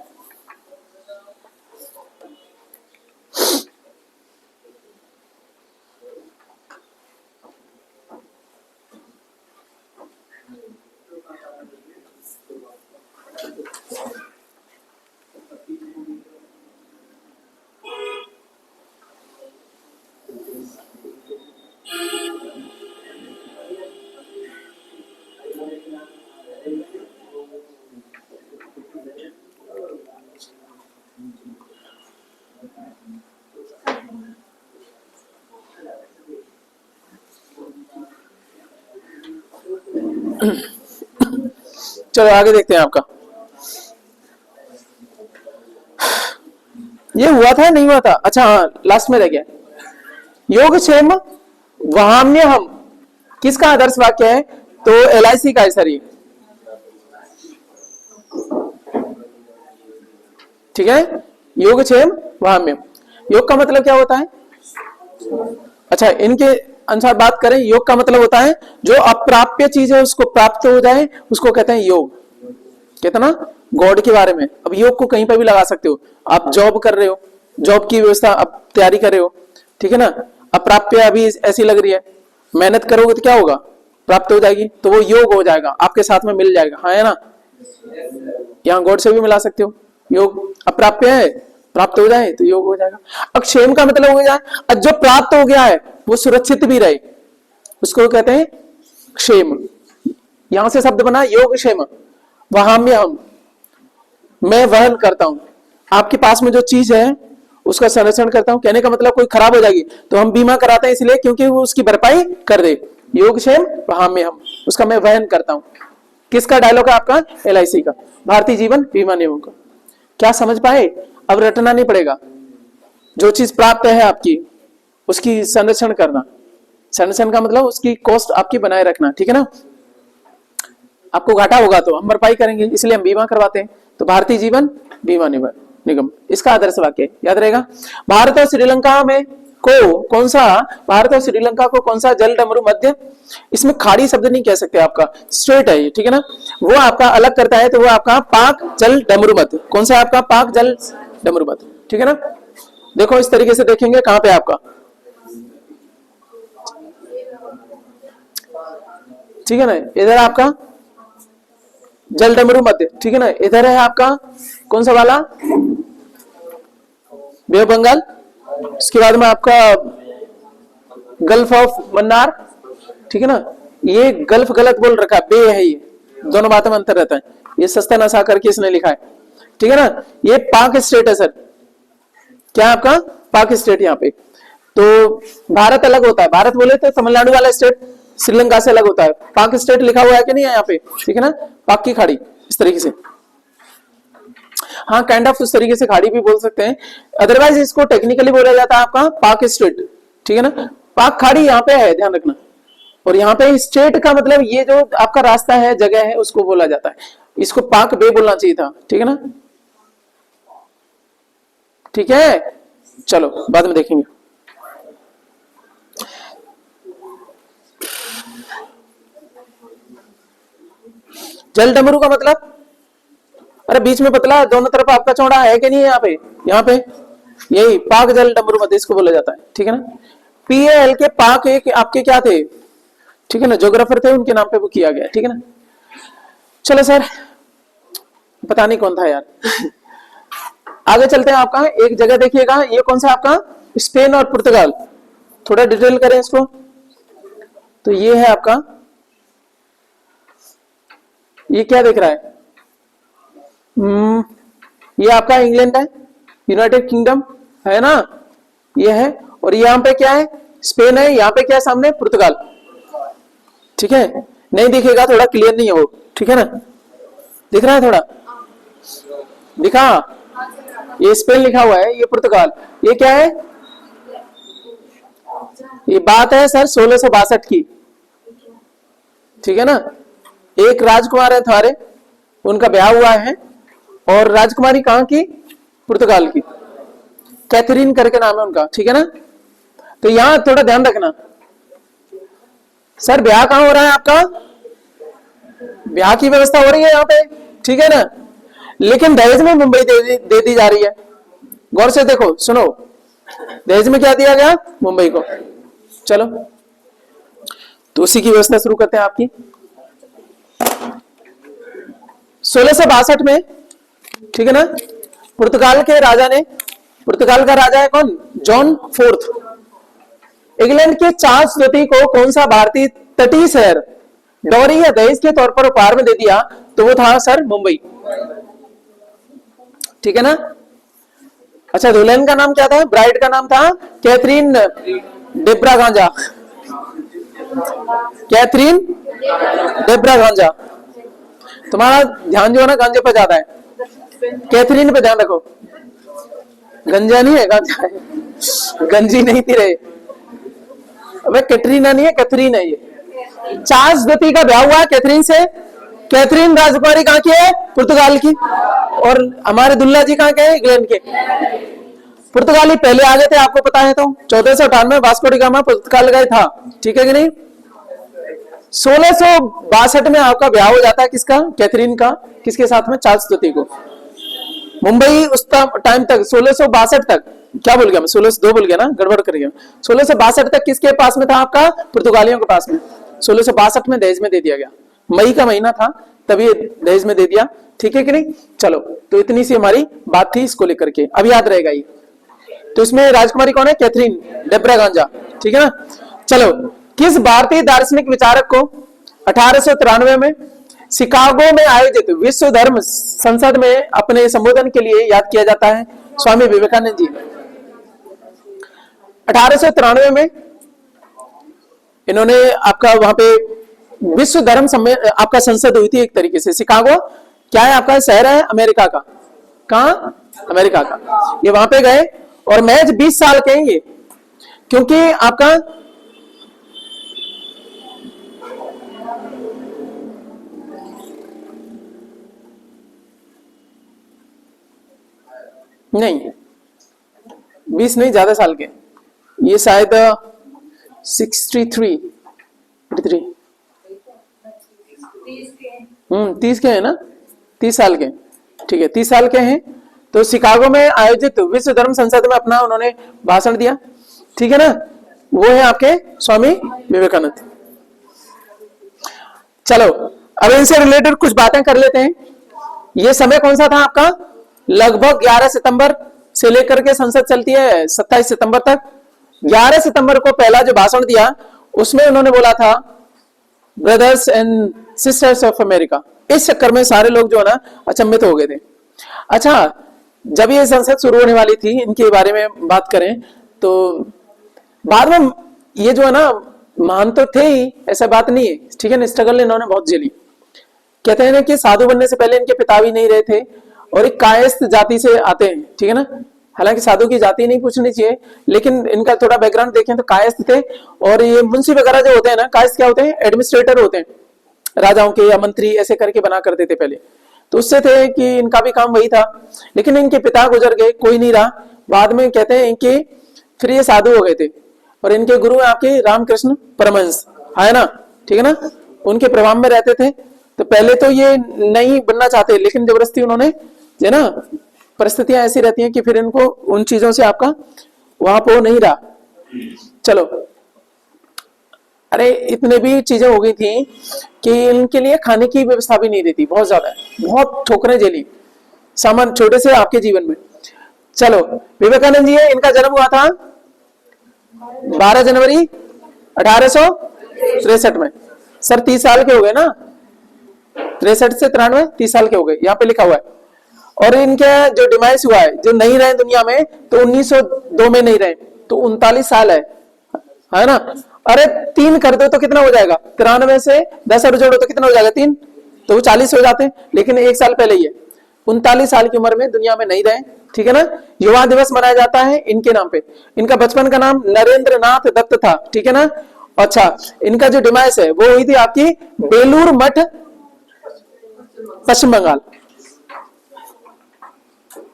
चलो आगे देखते हैं आपका, ये हुआ था नहीं हुआ था? अच्छा हाँ, लास्ट में रह गया। योगक्षेम वहाम्यहम् किसका आदर्श वाक्य है? तो LIC का है सर ये, ठीक है। योगक्षेम वहाम्यहम्, योग का मतलब क्या होता है? अच्छा, इनके अनुसार बात करें, योग का मतलब होता है जो अप्राप्य चीज है उसको प्राप्त हो जाए, उसको कहते हैं योग। कहते ना गॉड के बारे में। अब योग को कहीं पर भी लगा सकते हो, आप जॉब कर रहे हो, जॉब की व्यवस्था आप तैयारी कर रहे हो, ठीक है ना, अप्राप्य अभी ऐसी लग रही है, मेहनत करोगे तो क्या होगा, प्राप्त हो जाएगी, तो वो योग हो जाएगा, आपके साथ में मिल जाएगा, हाँ है ना। यहाँ गॉड से भी मिला सकते हो, योग अप्राप्य है, प्राप्त हो जाए तो योग हो जाएगा। अब क्षेम का मतलब हो गया जो प्राप्त हो गया है वो सुरक्षित भी रहे, उसको कहते हैं क्षेम। यहां से शब्द बना योग क्षेम। वहाम्य हम, मैं वहन करता हूं, आपके पास में जो चीज है उसका संरक्षण करता हूं। कहने का मतलब कोई खराब हो जाएगी तो हम बीमा कराते हैं इसलिए क्योंकि वो उसकी भरपाई कर दे। योग क्षेम वहाम्य हम, उसका मैं वहन करता हूं। किसका डायलॉग है आपका, LIC का, भारतीय जीवन बीमा निगम का। क्या समझ पाए, अब रटना नहीं पड़ेगा, जो चीज प्राप्त है आपकी उसकी संरक्षण करना। संरक्षण का मतलब उसकी कॉस्ट आपकी बनाए रखना, ठीक है ना। आपको घाटा होगा तो हम भरपाई करेंगे, इसलिए हम बीमा करवाते हैं। तो भारतीय जीवन बीमा निगम इसका आदर्श वाक्य याद रहेगा। भारत और श्रीलंका में को कौन सा, भारत और श्रीलंका को कौन सा जल डमरू मध्य, इसमें खाड़ी शब्द नहीं कह सकते, आपका स्ट्रेट है ये, ठीक है ना। वो आपका अलग करता है तो वो आपका पाक जल डमरू मध्य, कौन सा है आपका, पाक जल डमरू मध्य, ठीक है ना। देखो इस तरीके से देखेंगे कहां पे आपका, ठीक है ना, इधर आपका जल डमरू मध्य, ठीक है ना। इधर है आपका कौन सा वाला, बे ऑफ बंगाल, उसके बाद में आपका गल्फ ऑफ मन्नार, ठीक है ना। ये गल्फ गलत बोल रखा है, बे है, ये दोनों बातों में अंतर रहता है, ये सस्ता नशा करके इसने लिखा है, ठीक है ना। ये पाक स्टेट है सर, क्या आपका पाक स्टेट यहाँ पे। तो भारत अलग होता है, भारत बोले तो तमिलनाडु वाला स्टेट श्रीलंका से अलग होता है। पाक स्टेट लिखा हुआ है कि नहीं है यहाँ पे, ठीक है ना, पाक की खाड़ी इस तरीके से, हाँ काइंड ऑफ उस तरीके से खाड़ी भी बोल सकते हैं, अदरवाइज इसको टेक्निकली बोला जाता है आपका पाक स्टेट, ठीक है ना। पाक खाड़ी यहाँ पे है, ध्यान रखना। और यहाँ पे स्टेट का मतलब ये जो आपका रास्ता है, जगह है, उसको बोला जाता है। इसको पाक बे बोलना चाहिए था, ठीक है ना। ठीक है, चलो बाद में देखेंगे। जल डमरू का मतलब, अरे बीच में पतला, दोनों तरफ आपका चौड़ा है कि नहीं है, यहाँ पे यही पाक जल डमरू मध्य इसको बोला जाता है, ठीक है ना। PAL के पाक एक आपके क्या थे, ठीक है ना, ज्योग्राफर थे, उनके नाम पे वो किया गया, ठीक है ना। चलो सर, पता नहीं कौन था यार। आगे चलते हैं, आपका एक जगह देखिएगा, ये कौन सा आपका, स्पेन और पुर्तगाल। थोड़ा डिटेल करें इसको, तो ये है आपका, ये क्या दिख रहा है, ये आपका इंग्लैंड है, यूनाइटेड किंगडम है ना, ये है। और यहाँ पे क्या है, स्पेन है, यहाँ पे क्या है सामने, पुर्तगाल, ठीक है। नहीं दिखेगा, थोड़ा क्लियर नहीं है वो, ठीक है ना। दिख रहा है थोड़ा, दिखा, ये स्पेन लिखा हुआ है, ये पुर्तगाल, ये क्या है, ये बात है सर 1662 की, ठीक है ना। एक राजकुमार है थारे, उनका ब्याह हुआ है, और राजकुमारी कहां की, पुर्तगाल की, कैथरीन करके नाम है उनका, ठीक है ना। तो यहां थोड़ा ध्यान रखना सर, ब्याह कहां हो रहा है आपका, ब्याह की व्यवस्था हो रही है यहाँ पे, ठीक है ना, लेकिन दहेज में मुंबई दे दी जा रही है। गौर से देखो, सुनो, दहेज में क्या दिया गया, मुंबई को। चलो तो उसी की व्यवस्था शुरू करते हैं आपकी। 1662 में, ठीक है ना, पुर्तगाल के राजा ने, पुर्तगाल का राजा है कौन, जॉन फोर्थ, इंग्लैंड के चार्ल्स द्वितीय को कौन सा भारतीय तटीय शहर डॉरी या दहेज के तौर पर उपहार में दे दिया, तो वो था सर मुंबई, ठीक है ना। अच्छा, दुल्हन का नाम क्या था, ब्राइड का नाम था कैथरीन डेब्रा गांजा, कैथरीन डेब्रा गांजा। तुम्हारा ध्यान जो है ना गांजे पे ज्यादा है, कैथरीन पे ध्यान रखो, गंजा नहीं है, गांजा है, गंजी नहीं थी रहे, अबे कैटरीना नहीं है, कैथरीन है। ये चार्ल्स द्वितीय का ब्याह हुआ है कैथरीन से, कैथरीन राजकुमारी कहाँ की है, पुर्तगाल की, और हमारे दुल्ला जी कहाँ के हैं, इंग्लैंड के। पुर्तगाली पहले आ गए थे, आपको पता है, तो 1498 वास्को डी गामा पुर्तगाल गए था, ठीक है कि नहीं। 1662 में आपका ब्याह हो जाता है किसका, कैथरीन का, किसके साथ में, चार्ल्स द्वितीय को। मुंबई उस टाइम तक 1662 तक क्या बोल गया मैं, 1602 बोल गया ना, गड़बड़ कर गया। 1662 तक किसके पास में था आपका, पुर्तगालियों के पास में। 1662 में दहेज में दे दिया गया, मई का महीना था तभी दहेज में दे दिया, ठीक है कि नहीं। चलो तो इतनी सी हमारी बात थी इसको लेकर के, अब याद रहेगा ये। तो इसमें राजकुमारी कौन है, कैथरीन डे ब्रागांजा, ठीक है ना। चलो, किस भारतीय दार्शनिक विचारक को 1893 में शिकागो में आयोजित विश्व धर्म संसद में अपने संबोधन के लिए याद किया जाता है, स्वामी विवेकानंद जी। 1893 में इन्होंने आपका वहां पे विश्व धर्म आपका संसद हुई थी एक तरीके से। शिकागो क्या है आपका, शहर है अमेरिका का, कहां, अमेरिका का। ये वहां पे गए और महज 20 साल के हैं ये, क्योंकि आपका नहीं 20 नहीं, ज्यादा साल के, ये शायद 63 30 के हैं ना, 30 साल के, ठीक है 30 साल के हैं। तो शिकागो में आयोजित विश्व धर्म संसद में अपना उन्होंने भाषण दिया, ठीक है ना। वो है आपके स्वामी विवेकानंद। चलो अब इनसे रिलेटेड कुछ बातें कर लेते हैं। ये समय कौन सा था आपका, लगभग 11 सितंबर से लेकर के संसद चलती है 27 सितंबर तक। 11 सितंबर को पहला जो भाषण दिया उसमें उन्होंने बोला था brothers and sisters of America. इस चक्कर में सारे लोग जो है ना अचंभित हो गए थे। अच्छा, जब ये संसद शुरू होने वाली थी, इनके बारे में बात करें तो बाद में ये जो है ना महान तो थे ही, ऐसा बात नहीं है, ठीक है ना। स्ट्रगल इन्होंने बहुत झेली। कहते हैं ना कि साधु बनने से पहले इनके पिता भी नहीं रहे थे और एक कायस्थ जाति से आते हैं, ठीक है ना। हालांकि साधु की जाति नहीं पूछनी चाहिए, लेकिन इनका थोड़ा बैकग्राउंड देखें तो कायस्थ थे। और ये मुंशी वगैरह जो होते हैं ना, कायस्थ क्या होते हैं, एडमिनिस्ट्रेटर होते हैं, राजाओं के या मंत्री ऐसे करके बना करते थे पहले। तो उससे थे कि इनका भी काम वही था। लेकिन इनके पिता गुजर गए, कोई नहीं रहा। बाद में कहते हैं कि फिर ये साधु हो गए थे और इनके गुरु आपके रामकृष्ण परमहंस है ना, ठीक है ना, उनके प्रभाव में रहते थे। तो पहले तो ये नहीं बनना चाहते, लेकिन जबरदस्ती उन्होंने, है ना, परिस्थितियां ऐसी रहती हैं कि फिर इनको उन चीजों से आपका वहां पर नहीं रहा। चलो, अरे इतने भी चीजें हो गई थी कि इनके लिए खाने की व्यवस्था भी नहीं रहती, बहुत ज्यादा, बहुत ठोकरें झेली सामान छोटे से आपके जीवन में। चलो, विवेकानंद जी है, इनका जन्म हुआ था 12 जनवरी 1863 में। सर 30 साल के हो गए ना, 63 से 93, 30 साल के हो गए, यहाँ पे लिखा हुआ है। और इनके जो डिमाइस हुआ है, जो नहीं रहे दुनिया में, तो 1902 में नहीं रहे, तो 39 साल है ना। अरे 3 कर दो तो कितना हो जाएगा, 93 से 10 और जोड़ो तो कितना हो जाएगा 3, तो वो 40 हो जाते हैं। लेकिन 1 साल पहले ही है, 39 साल की उम्र में दुनिया में नहीं रहे, ठीक है ना। युवा दिवस मनाया जाता है इनके नाम पे। इनका बचपन का नाम नरेंद्र नाथ दत्त था, ठीक है ना। अच्छा, इनका जो डिमाइस है वो हुई थी आपकी बेलूर मठ, पश्चिम बंगाल,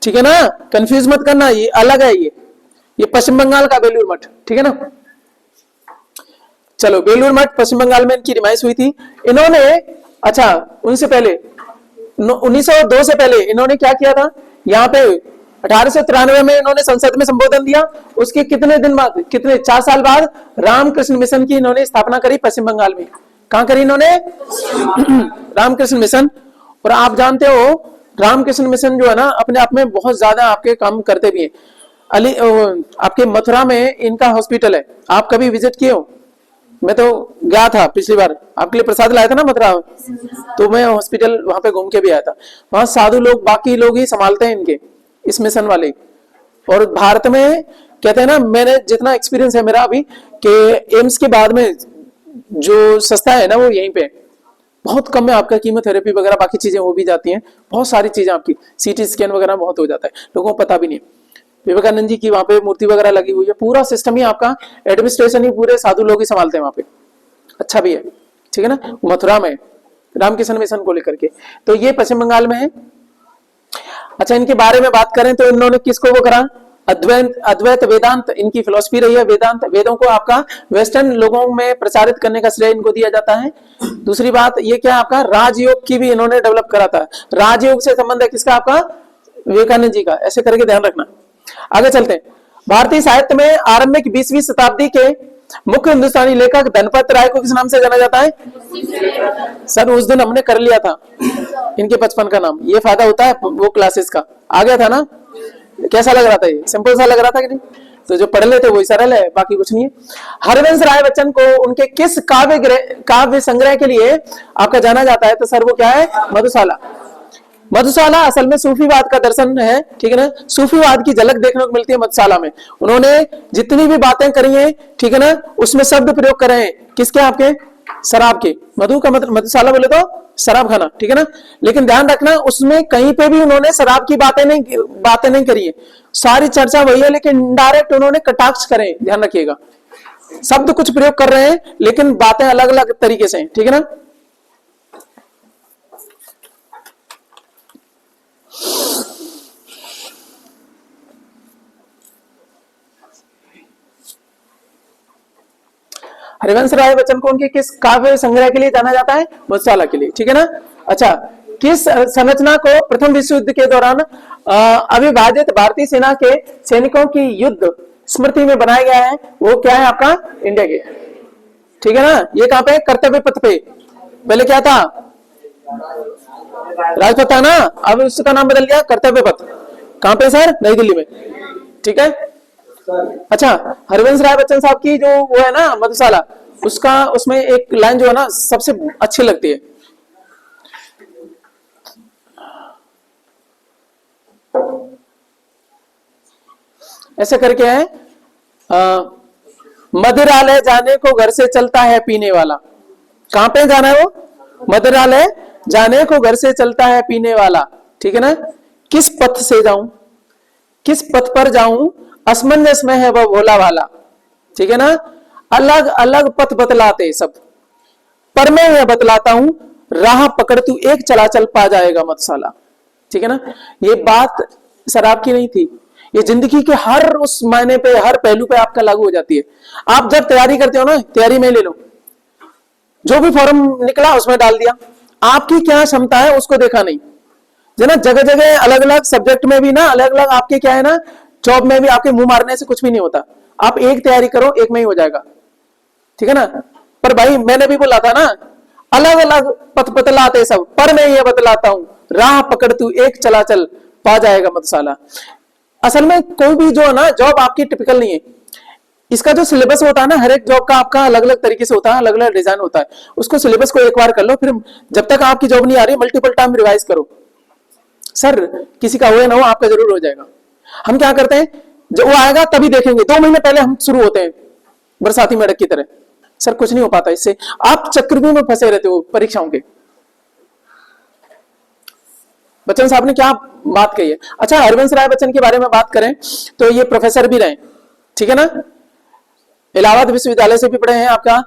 ठीक है ना। कंफ्यूज मत करना, ये अलग है, ये पश्चिम बंगाल का बेलूर मठ, ठीक है ना। चलो, बेलूर मठ पश्चिम बंगाल में इनकी डिमाइस हुई थी। इन्होंने, अच्छा उनसे पहले 1902 से पहले इन्होंने क्या किया था, यहाँ पे 1893 में इन्होंने संसद में संबोधन दिया। उसके कितने दिन बाद, कितने 4 साल बाद रामकृष्ण मिशन की इन्होंने स्थापना करी पश्चिम बंगाल में। कहां करी इन्होंने रामकृष्ण मिशन। और आप जानते हो रामकृष्ण मिशन जो है ना, अपने आप में बहुत ज्यादा आपके काम करते भी हैं। आपके मथुरा में इनका हॉस्पिटल है, आप कभी विजिट किए हो? मैं तो गया था पिछली बार, आपके लिए प्रसाद लाया था ना मथुरा, तो मैं हॉस्पिटल वहां पे घूम के भी आया था। वहां साधु लोग, बाकी लोग ही संभालते हैं इनके, इस मिशन वाले। और भारत में कहते हैं ना, मैंने जितना एक्सपीरियंस है मेरा अभी, कि एम्स के बाद में जो सस्ता है ना वो यहीं पे, बहुत कम में आपका कीमोथेरेपी वगैरह बाकी चीजें हो भी जाती हैं, बहुत सारी चीजें आपकी, सीटी स्कैन वगैरह बहुत हो जाता है, लोगों को पता भी नहीं। विवेकानंद जी की वहां पे मूर्ति वगैरह लगी हुई है, पूरा सिस्टम ही आपका, एडमिनिस्ट्रेशन ही पूरे साधु लोग ही संभालते हैं वहां पे। अच्छा भी है, ठीक है ना, मथुरा में रामकृष्ण मिशन को लेकर के। तो ये पश्चिम बंगाल में है। अच्छा, इनके बारे में बात करें तो इन्होंने किसको वो करा, अद्वैत वेदांत इनकी फिलॉसफी रही है। वेदांत, वेदों को आपका वेस्टर्न लोगों में प्रचारित करने का श्रेय इनको दिया जाता है। दूसरी बात ये क्या, आपका राजयोग की भी इन्होंने डेवलप करा था। राजयोग से संबंध है किसका, आपका विवेकानंद जी का, ऐसे करके ध्यान रखना। आगे चलते हैं। भारतीय साहित्य में आरंभिक 20वीं शताब्दी के मुख्य हिंदुस्तानी लेखक धनपत राय को किस नाम से जाना जाता है? सर उस दिन हमने कर लिया था इनके 55 का नाम, ये फायदा होता है वो क्लासेस का, आ गया था ना? कैसा लग रहा था? ये सिंपल सा लग रहा था कि नहीं? तो जो पढ़ लेते वही सरल है, बाकी कुछ नहीं है। हरिवंश राय बच्चन को उनके किस काव्य संग्रह के लिए आपका जाना जाता है? तो सर वो क्या है? मधुशाला। मधुशाला असल में सूफीवाद का दर्शन है, ठीक है ना? सूफीवाद की झलक देखने को मिलती है मधुशाला में। उन्होंने जितनी भी बातें करी हैं, ठीक है ना, उसमें शब्द प्रयोग करे हैं किसके? आपके शराब के। मधु का मतलब मधुशाला बोले तो शराब खाना, ठीक है ना? लेकिन ध्यान रखना उसमें कहीं पे भी उन्होंने शराब की बातें नहीं करी है, सारी चर्चा वही है, लेकिन इनडायरेक्ट उन्होंने कटाक्ष करे, ध्यान रखिएगा। शब्द कुछ प्रयोग कर रहे हैं लेकिन बातें अलग अलग तरीके से, ठीक है ना? हरिवंश राय बच्चन को उनके किस काव्य संग्रह के लिए जाना जाता है? मधुशाला के लिए, ठीक है ना? अच्छा, किस संरचना को प्रथम विश्व युद्ध के दौरान अविभाजित भारतीय सेना के सैनिकों की युद्ध स्मृति में बनाया गया है? वो क्या है आपका? इंडिया गेट, ठीक है ना? ये कहां पे? कर्तव्य पथ पे। पहले क्या था? राजपथ था ना, अब उसका नाम बदल गया कर्तव्य पथ। कहां पे सर? नई दिल्ली में, ठीक है? अच्छा, हरिवंश राय बच्चन साहब की जो वो है ना मधुशाला, उसका उसमें एक लाइन जो है ना सबसे अच्छी लगती है, ऐसे करके है, मदिरालय जाने को घर से चलता है पीने वाला। कहां पे जाना है वो? मदिरालय जाने को घर से चलता है पीने वाला, ठीक है ना? किस पथ से जाऊं, किस पथ पर जाऊं, असमंजस में है वह भोला वाला, ठीक है ना? अलग अलग पथ बतलाते सब, पर मैं यह बतलाता हूं, राह पकड़ तू एक चला चल पा जाएगा मधुशाला, ठीक है ना? ये बात शराब की नहीं थी, ये जिंदगी के हर उस मायने पे, हर पहलू पे आपका लागू हो जाती है। आप जब तैयारी करते हो ना, तैयारी में ले लो, जो भी फॉर्म निकला उसमें डाल दिया, आपकी क्या क्षमता है उसको देखा नहीं, ना? जगह जगह अलग अलग सब्जेक्ट में भी ना अलग अलग आपके क्या है ना, जॉब में भी आपके मुंह मारने से कुछ भी नहीं होता। आप एक तैयारी करो, एक में ही हो जाएगा, ठीक है ना? पर भाई मैंने भी बोला था ना, अलग अलग पथ बतलाते सब, पर मैं ये बतलाता हूं, राह पकड़ तू एक चला चल पा जाएगा मधुशाला। असल में कोई भी जो है ना जॉब आपकी टिपिकल नहीं है, इसका जो सिलेबस होता है ना हर एक जॉब का आपका अलग अलग तरीके से होता है, अलग अलग डिजाइन होता है। उसको सिलेबस को एक बार कर लो, फिर जब तक आपकी जॉब नहीं आ रही मल्टीपल टाइम रिवाइज करो। सर किसी का हो या ना हो, आपका जरूर हो जाएगा। हम क्या करते हैं, जब वो आएगा तभी देखेंगे, 2 महीने पहले हम शुरू होते हैं बरसाती मेढक की तरह। सर कुछ नहीं हो पाता इससे, आप चक्रव्यूह में फंसे रहते हो परीक्षाओं के। बच्चन साहब ने क्या बात कही है। अच्छा, हरिवंश राय बच्चन के बारे में बात करें तो ये प्रोफेसर भी रहे, ठीक है ना? इलाहाबाद विश्वविद्यालय से भी पढ़े हैं आपका,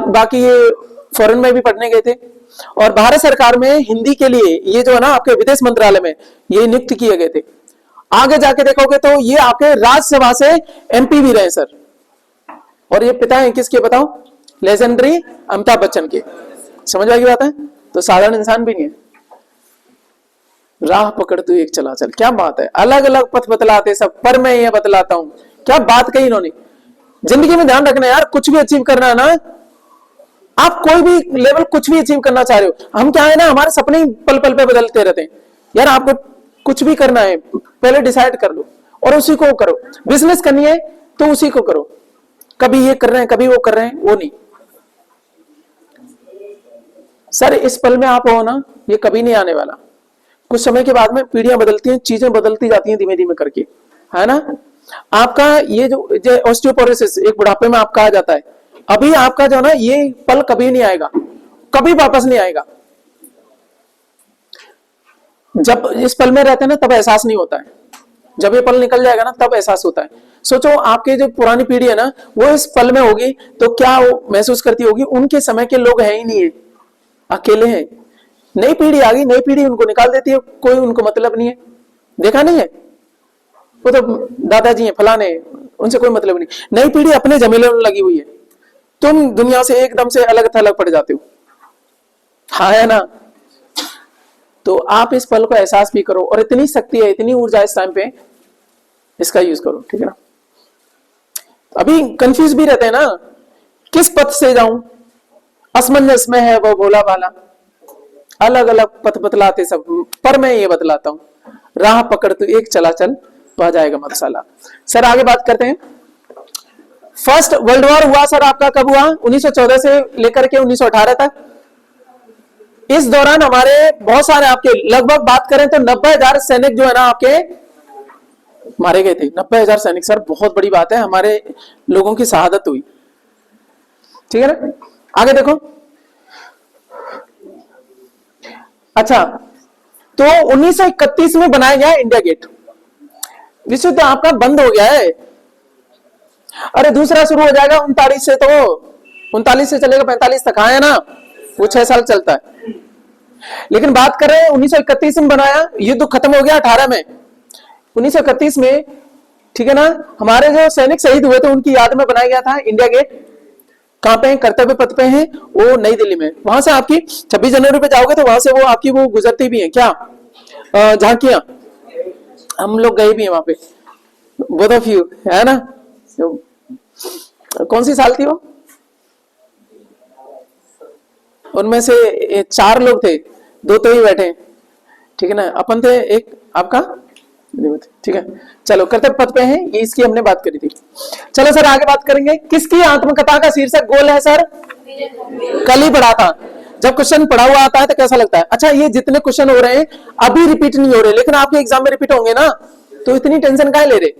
बाकी ये फॉरेन में भी पढ़ने गए थे, और भारत सरकार में हिंदी के लिए ये जो है ना आपके विदेश मंत्रालय में ये नियुक्त किए गए थे। आगे जाके देखोगे तो ये आपके राज्यसभा से एमपी भी रहे सर। और ये पिता है किसके बताओ? लेजेंडरी अमिताभ बच्चन के। समझ में की बात है? तो साधारण इंसान भी नहीं है। राह पकड़ तू एक चला चल, क्या बात है, अलग अलग पथ बतलाते सब, पर मैं ये बतलाता हूं। क्या बात कही इन्होंने। जिंदगी में ध्यान रखना यार, कुछ भी अचीव करना है ना, आप कोई भी लेवल कुछ भी अचीव करना चाह रहे हो, हम क्या है ना हमारे सपने ही पल पल पे बदलते रहते हैं। यार आपको कुछ भी करना है पहले डिसाइड कर लो और उसी को करो। बिजनेस करनी है तो उसी को करो, कभी ये कर रहे हैं कभी वो कर रहे हैं वो नहीं। सर इस पल में आप हो ना, ये कभी नहीं आने वाला। कुछ समय के बाद में पीढ़ियां बदलती हैं, चीजें बदलती जाती हैं धीमे धीमे करके, है ना? आपका ये जो ऑस्टियोपोरोसिस एक बुढ़ापे में आपका आ जाता है, अभी आपका जो ना ये पल कभी नहीं आएगा, कभी वापस नहीं आएगा। जब इस पल में रहते हैं ना तब एहसास नहीं होता है, जब ये पल निकल जाएगा ना तब एहसास होता है। सोचो आपकी जो पुरानी पीढ़ी है ना वो इस पल में होगी तो क्या वो महसूस करती होगी। उनके समय के लोग हैं ही नहीं है, अकेले हैं। नई पीढ़ी आ गई, नई पीढ़ी उनको निकाल देती है, कोई उनको मतलब नहीं है। देखा नहीं है, वो तो दादाजी हैं फलाने, उनसे कोई मतलब नहीं। नई पीढ़ी अपने झमेले में लगी हुई है, तुम दुनिया से एकदम से अलग थलग पड़ जाते हो, हाँ है ना? तो आप इस पल को एहसास भी करो, और इतनी शक्ति है, इतनी ऊर्जा इस टाइम पे, इसका यूज करो, ठीक है ना? अभी कंफ्यूज भी रहते हैं ना, किस पथ से जाऊं, असमंजस में है वो भोला भाला, अलग अलग पथ बतलाते सब, पर मैं ये बतलाता हूं, राह पकड़ तू एक चला चल तो आ जाएगा मधुशाला। सर आगे बात करते हैं। फर्स्ट वर्ल्ड वॉर हुआ सर आपका कब हुआ? 1914 से लेकर के 1918 तक। इस दौरान हमारे बहुत सारे आपके लगभग बात करें तो 90,000 सैनिक जो है ना आपके मारे गए थे। 90,000 सैनिक सर बहुत बड़ी बात है, हमारे लोगों की शहादत हुई, ठीक है ना। आगे देखो, अच्छा तो 1931 में बनाया गया इंडिया गेट। विश्व तो आपका बंद हो गया है, अरे दूसरा शुरू हो जाएगा 39 से, तो 39 से चलेगा 45 तक, आया ना, वो 6 साल चलता है। लेकिन बात कर रहे हैं 1931 में बनाया, युद्ध खत्म हो गया 18 में। 1931 में, ठीक है ना, हमारे जो सैनिक शहीद हुए थे उनकी याद में बनाया गया था इंडिया गेट। कहां पे? कर्तव्य पथ पे है वो, नई दिल्ली में। वहां से आपकी 26 जनवरी पे जाओगे तो वहां से वो आपकी वो गुजरती भी है क्या, झांकियां, हम लोग गए भी हैं वहां पे, बोथ ऑफ यू, है ना। कौन सी साल थी वो? उनमें से 4 लोग थे, 2 तो ही बैठे, ठीक है ना, अपन थे, एक आपका, ठीक है। चलो कर्तव्य पथ पे है, ये इसकी हमने बात करी थी। चलो सर आगे बात करेंगे। किसकी आत्मकथा का शीर्षक गोल है सर? कल ही पढ़ा था। जब क्वेश्चन पढ़ा हुआ आता है तो कैसा लगता है? अच्छा ये जितने क्वेश्चन हो रहे हैं अभी रिपीट नहीं हो रहे, लेकिन आपके एग्जाम में रिपीट होंगे ना, तो इतनी टेंशन काहे ले रहे?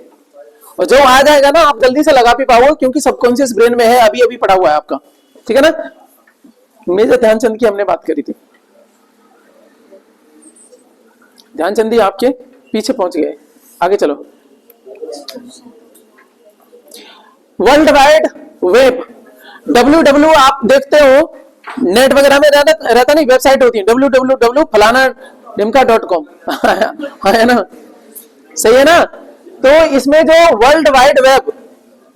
और जो आ जाएगा ना आप जल्दी से लगा भी पाओगे, क्योंकि सबकॉन्शियस ब्रेन में है, अभी अभी पढ़ा हुआ है आपका, ठीक है ना। मेजर ध्यानचंद की हमने बात करी थी, ध्यानचंद जी आपके पीछे पहुंच गए। आगे चलो, वर्ल्ड वाइड वेब, www आप देखते हो नेट वगैरह में रहता नहीं, वेबसाइट होती है www फलाना ढिमका.com है ना, सही है ना। तो इसमें जो world wide web,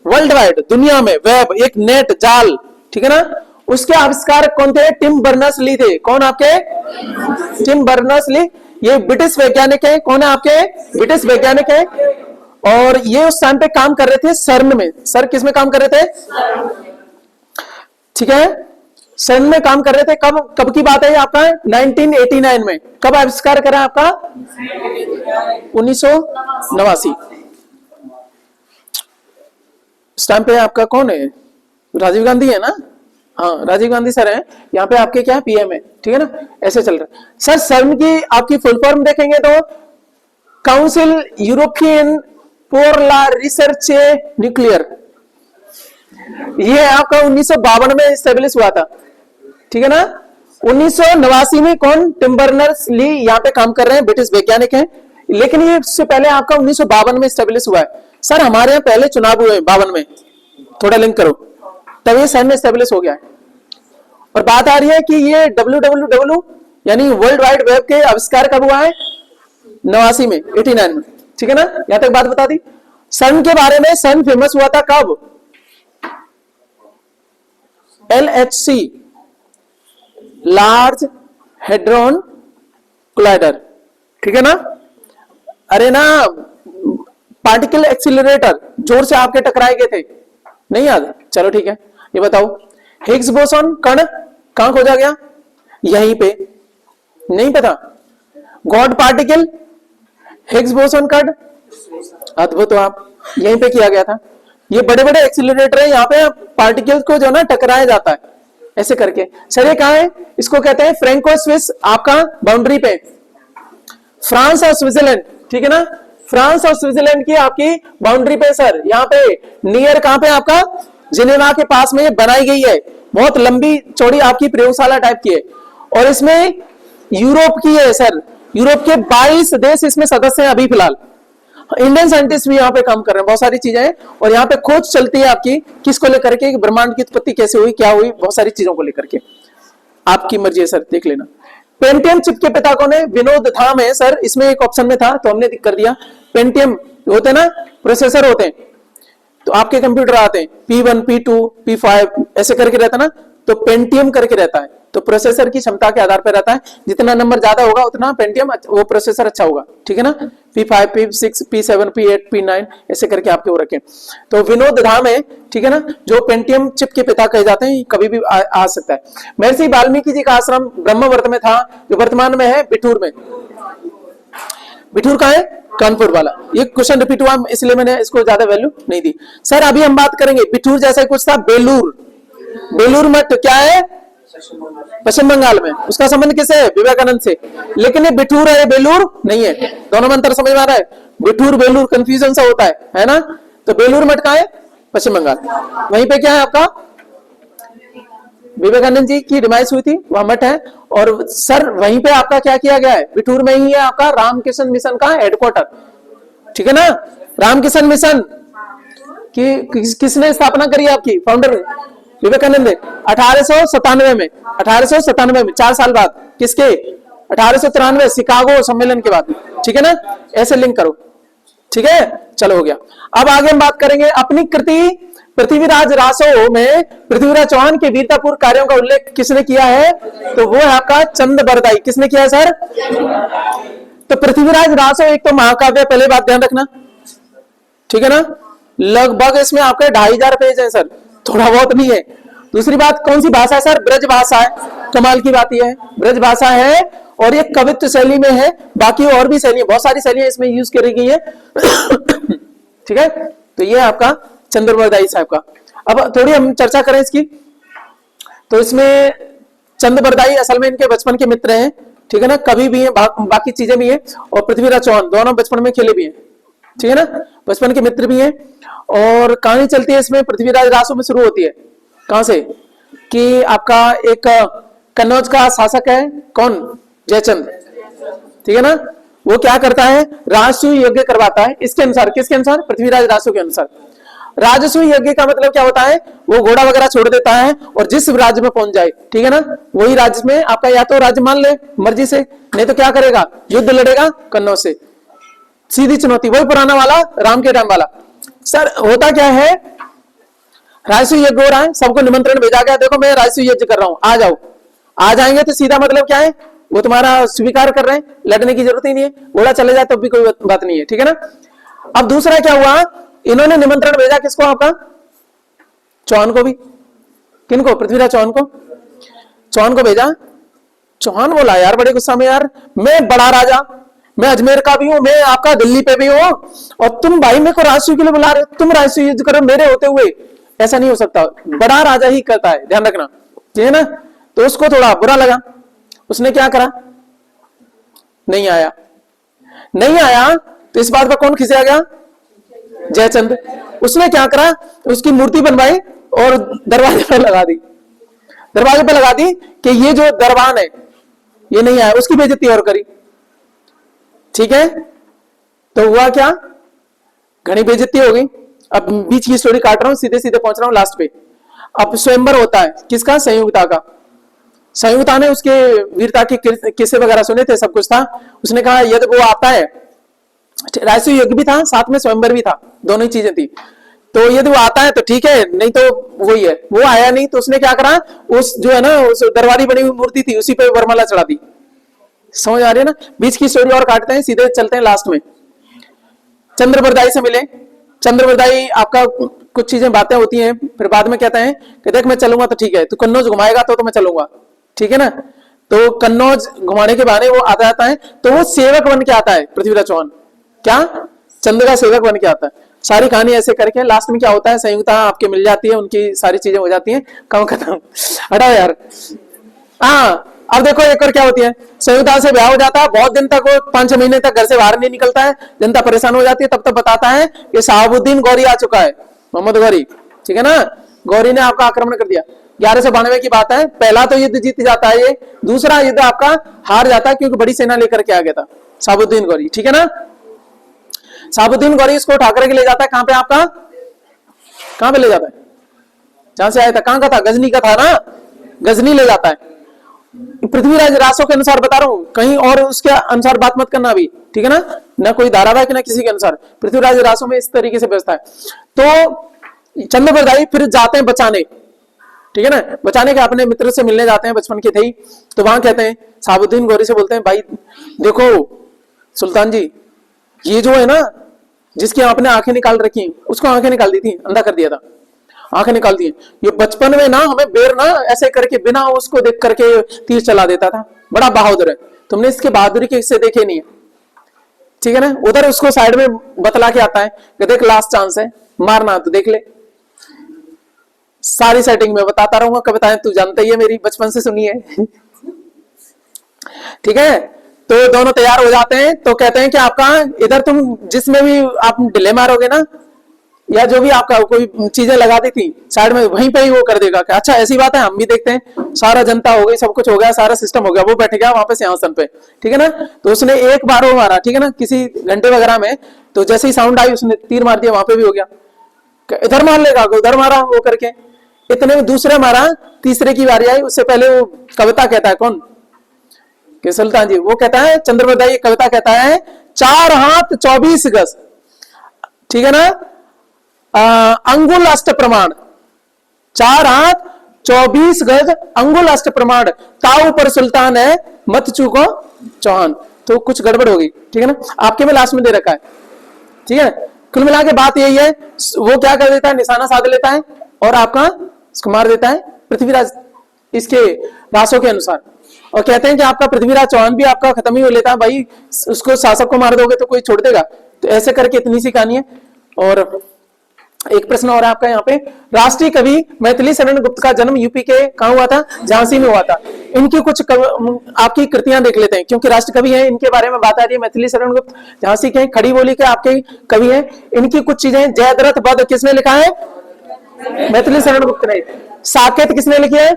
world wide दुनिया में वेब एक नेट जाल, ठीक है ना, उसके आविष्कारक कौन थे? टिम बर्नर्स ली थे। कौन आपके? टिम बर्नर्स ली, ये ब्रिटिश वैज्ञानिक है। कौन है आपके? ब्रिटिश वैज्ञानिक है। और ये उस टाइम पे काम कर रहे थे सर्न में। सर किस में काम कर रहे थे? ठीक है, सर्न में काम कर रहे थे। कब की बात है ये आपका? 1989 में। कब आविष्कार करा आपका? 1989। इस टाइम पे आपका कौन है? राजीव गांधी है ना? हाँ राजीव गांधी सर हैं। यहाँ पे आपके क्या पीएम है, ठीक है ना। ऐसे चल रहा है सर। सर्न की आपकी फुल फॉर्म देखेंगे तो council European polar research nuclear, ये आपका 1952 में स्टेब्लिश हुआ था, ठीक है ना। 1989 में कौन? टिम बर्नर्स ली यहाँ पे काम कर रहे हैं, ब्रिटिश वैज्ञानिक हैं। लेकिन ये इससे पहले आपका 1952 में स्टेब्लिश हुआ है। सर हमारे यहाँ पहले चुनाव हुए 52 में, थोड़ा लिंक करो, तब ये सर्न में स्टेब्लिश हो गया है। और बात आ रही है कि ये www यानी वर्ल्ड वाइड वेब के आविष्कार कब हुआ है? 89 में, 89 में, ठीक है ना। यहां तक बात बता दी। सर्न के बारे में, सर्न फेमस हुआ था कब? LHC लार्ज हेड्रोन कोलाइडर, ठीक है ना। अरे ना पार्टिकल एक्सीलरेटर, जोर से आपके टकराए गए थे, नहीं याद? चलो ठीक है, ये बताओ हिग्स बोसॉन कण कहां खोजा गया? यहीं पे, नहीं पता? गॉड पार्टिकल, हिग्स बोसॉन कण, अद्भुत। तो आप यहीं पे किया गया था। ये बड़े बड़े एक्सीलरेटर है, यहाँ पे पार्टिकल्स को जो ना टकराया जाता है ऐसे करके। सर ये कहां है? इसको कहते हैं फ्रैंको स्विस, आपका बाउंड्री पे, फ्रांस और स्विट्जरलैंड, ठीक है ना। फ्रांस और स्विट्जरलैंड की आपकी बाउंड्री पे सर, यहाँ पे नियर कहां पे आपका? जिनेवा के पास में ये बनाई गई है। बहुत लंबी चौड़ी आपकी प्रयोगशाला टाइप की है। और इसमें यूरोप की है सर, यूरोप के 22 देश इसमें सदस्य हैं अभी फिलहाल। इंडियन साइंटिस्ट भी यहाँ पे काम कर रहे हैं, बहुत सारी चीजें हैं। और यहाँ पे खोज चलती है आपकी किसको लेकर के, ब्रह्मांड की उत्पत्ति कैसे हुई, क्या हुई, बहुत सारी चीजों को लेकर के। आपकी मर्जी है सर, देख लेना। पेंटियम चिप के पिता कौन है? विनोद धाम है सर। इसमें एक ऑप्शन में था तो हमने कर दिया। पेंटियम होते ना, प्रोसेसर होते हैं, तो आपके कंप्यूटर आते हैं P1 P2 P5 ऐसे करके रहता ना, तो पेंटियम करके रहता है, तो प्रोसेसर की क्षमता के आधार पर रहता है, जितना नंबर ज्यादा होगा उतना पेंटियम वो प्रोसेसर अच्छा होगा, ठीक है ना। P5 P6 P7 P8 P9 ऐसे करके आपके वो रखें। तो विनोद धाम है, ठीक है ना, जो पेंटियम चिप के पिता कहे जाते हैं, कभी भी आ सकता है। महर्षि वाल्मीकि जी का आश्रम ब्रह्मवर्त में था, जो वर्तमान में है बिठूर में। बिठूर का है कानपुर वाला। ये क्वेश्चन रिपीट हुआ इसलिए मैंने इसको ज्यादा वैल्यू नहीं दी। सर अभी हम बात करेंगे बिठूर जैसा ही कुछ था बेलूर। बेलूर मठ क्या है, पश्चिम बंगाल में, उसका संबंध किससे है, विवेकानंद से। लेकिन ये बिठूर है, बेलूर नहीं है, दोनों में अंतर समझ में आ रहा है। बिठूर बेलूर कंफ्यूजन सा होता है ना। तो बेलूर मठ का है पश्चिम बंगाल, वहीं पे क्या है आपका विवेकानंद जी की डिमाइस हुई थी, वह मठ है। और सर वहीं पे आपका क्या किया गया है, बिठूर में ही है आपका रामकृष्ण मिशन का हेडक्वार्टर, ठीक है ना। रामकृष्ण मिशन की किसने स्थापना करी आपकी, फाउंडर विवेकानंद 1897 में, 1897 में 4 साल बाद, किसके 1893 शिकागो सम्मेलन के बाद, ठीक है ना। ऐसे लिंक करो, ठीक है, चलो हो गया। अब आगे हम बात करेंगे अपनी कृति पृथ्वीराज रासो में पृथ्वीराज चौहान के वीरतापूर्ण कार्यों का उल्लेख किसने किया है, तो वो है आपका चंद बरदाई। किसने किया है सर, तो पृथ्वीराज रासो एक तो महाकाव्य, पहले बात ध्यान रखना, ठीक है ना। लगभग इसमें आपके 2500 पेज है सर, थोड़ा बहुत नहीं है। दूसरी बात कौन सी भाषा है सर, ब्रज भाषा है। कमाल की बात यह है ब्रज भाषा है और ये कवित्व शैली में है, बाकी और भी शैली, बहुत सारी शैलियां इसमें यूज करी गई है ठीक है। तो ये आपका चंद्रबरदाई साहब का। अब थोड़ी हम चर्चा करें इसकी, तो इसमें चंद्रबरदाई असल में इनके बचपन के मित्र हैं, ठीक है ना, कवि भी हैं, बाकी चीजें भी हैं, और पृथ्वीराज चौहान दोनों बचपन में खेले भी हैं, ठीक है ना, बचपन के मित्र भी हैं। और कहानी चलती है इसमें पृथ्वीराज रासो में शुरू होती है, कहां से कि आपका एक कन्नौज का शासक है, कौन, जयचंद, ठीक है ना। वो क्या करता है, राजसूय यज्ञ करवाता है, इसके अनुसार, किसके अनुसार, पृथ्वीराज रासो के अनुसार। राजसूय यज्ञ का मतलब क्या होता है, वो घोड़ा वगैरह छोड़ देता है और जिस राज्य में पहुंच जाए, ठीक है ना, वही राज्य में आपका या तो राज्य मान ले मर्जी से, नहीं तो क्या करेगा, युद्ध लड़ेगा कन्नौज से, सीधी चुनौती। वही पुराना वाला राम के टाइम वाला। सर होता क्या है, राजसूय यज्ञ हो रहा है, सबको निमंत्रण भेजा गया, देखो मैं राजसूय यज्ञ कर रहा हूं, आ जाओ। आ जाएंगे तो सीधा मतलब क्या है, वो तुम्हारा स्वीकार कर रहे हैं, लड़ने की जरूरत ही नहीं है, घोड़ा चले जाए तब भी कोई बात नहीं है, ठीक है ना। अब दूसरा क्या हुआ, इन्होंने निमंत्रण भेजा किसको, आपका चौहान को भी, किनको, पृथ्वीराज चौहान को, चौहान को भेजा। चौहान बोला यार बड़े गुस्सा में, यार मैं बड़ा राजा, मैं अजमेर का भी हूं, मैं आपका दिल्ली पे भी हूं, और तुम भाई मेरे को राजसूय के लिए बुला रहे हो, तुम राजसूय युद्ध करो मेरे होते हुए, ऐसा नहीं हो सकता, बड़ा राजा ही करता है, ध्यान रखना, ठीक है ना। तो उसको थोड़ा बुरा लगा, उसने क्या करा, नहीं आया, नहीं आया, तो इस बात पर कौन खिंचा गया, जयचंद। उसने क्या करा, उसकी मूर्ति बनवाई और दरवाजे पर लगा दी, दरवाजे पर लगा दी कि ये जो दरबान है ये नहीं आया, उसकी बेइज्जती और करी, ठीक है। तो हुआ क्या, घनी बेइज्जती हो गई। अब बीच की स्टोरी काट रहा हूं, सीधे सीधे पहुंच रहा हूं लास्ट पे। अब स्वयंवर होता है, किसका, संयुक्ता का। संयुक्ता ने उसके वीरता के किस्से वगैरह सुने थे, सब कुछ था। उसने कहा यदि वो आता है, राजसूय यज्ञ भी था साथ में, स्वयंवर भी था, दोनों ही चीजें थी, तो यदि वो आता है तो ठीक है, नहीं तो वही है। वो आया नहीं तो उसने क्या करा, उस जो है ना उस दरबारी बनी हुई मूर्ति थी उसी पे वरमाला चढ़ा दी। समझ आ रही है ना, बीच की स्टोरी और काटते हैं, सीधे चलते हैं लास्ट में। चंद्रबरदाई से मिले, चंद्रबरदाई आपका कुछ चीजें बातें होती हैं, फिर बाद में कहते हैं कि देख मैं चलूंगा तो ठीक है, तू कन्नौज घुमाएगा तो मैं चलूंगा, ठीक है ना। तो कन्नौज घुमाने के बहाने वो आता जाता है, तो वो सेवक बन के आता है पृथ्वीराज चौहान, क्या, चंद्र का सेवक बन के आता है। सारी कहानी ऐसे करके लास्ट में क्या होता है, संयुक्ता आपके मिल जाती है, उनकी सारी चीजें हो जाती हैं, काम खत्म, हटाओ यार। हाँ अब देखो एक और क्या होती है, संयुक्ता से ब्याह हो जाता है, बहुत दिन तक वो 5-6 महीने तक घर से बाहर नहीं निकलता है, जनता परेशान हो जाती है, तब तक बताता है कि शहाबुद्दीन गौरी आ चुका है, मोहम्मद गौरी, ठीक है ना। गौरी ने आपका आक्रमण कर दिया। 1192 की बात है, पहला तो युद्ध जीत जाता है ये, दूसरा युद्ध आपका हार जाता है क्योंकि बड़ी सेना लेकर के आ गया था शहाबुद्दीन गौरी, ठीक है ना। शहाबुद्दीन गौरी इसको उठा करके ले जाता है, कहां पे आपका, कहां पे ले जाता है, जहां से आया था, कहां का था, गजनी का था ना, गजनी ले जाता है। पृथ्वीराज रासो के अनुसार बता रहा हूं, कहीं और उसके अनुसार बात मत करना अभी, ठीक है ना, ना कोई धारावाहिक ना किसी के अनुसार, पृथ्वीराज रासो में इस तरीके से व्यवस्था है। तो चंद्रबरदाई फिर जाते हैं बचाने, ठीक है ना। बचाने के अपने मित्र से मिलने जाते हैं, बचपन के थे ही, तो वहां कहते हैं साबुद्दीन गौरी से बोलते हैं, भाई देखो सुल्तान जी, ये जो है ना जिसकी आपने आंखें निकाल रखी, उसको आंखें निकाल दी थी, अंधा कर दिया था, आंखें निकाल दी। ये बचपन में ना हमें बेर ना ऐसे करके बिना उसको देख करके तीर चला देता था, बड़ा बहादुर है, तुमने इसके बहादुरी के हिस्से देखे नहीं है, ठीक है ना। उधर उसको साइड में बतला के आता है कि देख लास्ट चांस है, मारना तो देख ले, सारी सेटिंग में बताता रहूंगा, कविताएं तू जानता ही है मेरी, बचपन से सुनी है। ठीक है, तो दोनों तैयार हो जाते हैं, तो कहते हैं कि आपका इधर तुम जिसमें भी आप ढिले मारोगे ना, या जो भी आपका कोई चीजें लगा दी थी साइड में, वहीं पे ही वो कर देगा कि अच्छा ऐसी बात है, हम भी देखते हैं। सारा जनता हो गई, सब कुछ हो गया, सारा सिस्टम हो गया, वो बैठ गया वहां पे सिंहासन पे, ठीक है ना। तो उसने एक बार वो मारा, ठीक है ना, किसी घंटे वगैरह में, तो जैसे ही साउंड आई उसने तीर मार दिया, वहां पे भी हो गया, इधर मार लेगा, उधर मारा वो करके, इतने में दूसरा मारा, तीसरे की बारी आई, उससे पहले वो कविता कहता है, कौन कि सुल्तान जी, वो कहता है चंद्रबरदाई कविता कहता है 4 हाथ 24 गज, ठीक है ना, अंगुल अष्ट प्रमाण, 4 हाथ 24 गज अंगुल अष्ट प्रमाण, ताऊ पर सुल्तान है मत चूको चौहान। तो कुछ गड़बड़ होगी, ठीक है ना, आपके में लास्ट में दे रखा है, ठीक है। कुल मिला के बात यही है, वो क्या कर देता है, निशाना साध लेता है और आपका उसको मार देता है पृथ्वीराज इसके रासों के अनुसार, और कहते हैं कि आपका पृथ्वीराज चौहान भी आपका खत्म ही हो लेता है, भाई उसको शासक को मार दोगे तो कोई छोड़ देगा। तो ऐसे करके इतनी सी कहानी है। और एक प्रश्न और है आपका यहाँ पे, राष्ट्रीय कवि मैथिली शरण गुप्त का जन्म यूपी के कहाँ हुआ था, झांसी में हुआ था। इनकी कुछ आपकी कृतियां देख लेते हैं, क्योंकि राष्ट्र कवि हैं, इनके बारे में बात आ रही है। मैथिली शरण गुप्त झांसी के, खड़ी बोली के आपके कवि हैं। इनकी कुछ चीजें, जयद्रथ वध किसने लिखा है, मैथिली शरण गुप्त ने। साकेत किसने लिखी है,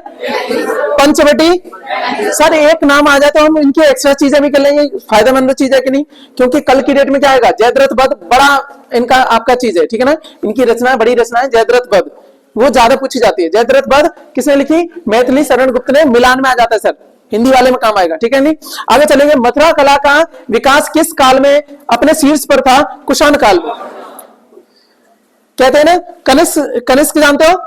पंचवटी। सर एक नाम आ जाए तो हम इनकी एक्स्ट्रा चीजें भी कर लेंगे, फायदेमंद चीज है कि नहीं, क्योंकि कल की डेट में क्या आएगा, जयद्रथ वध बड़ा इनका आपका चीज है, ठीक है ना, इनकी रचना बड़ी रचना है जयद्रथ वध, वो ज्यादा पूछी जाती है। जयद्रथ वध किसने लिखी, मैथिली शरण गुप्त ने। मिलान में आ जाता है सर, हिंदी वाले में काम आएगा, ठीक है नहीं। आगे चलेंगे, मथुरा कला का विकास किस काल में अपने शीर्ष पर था, कुषाण काल में। कहते हैं ना कनिष्क जानते हो,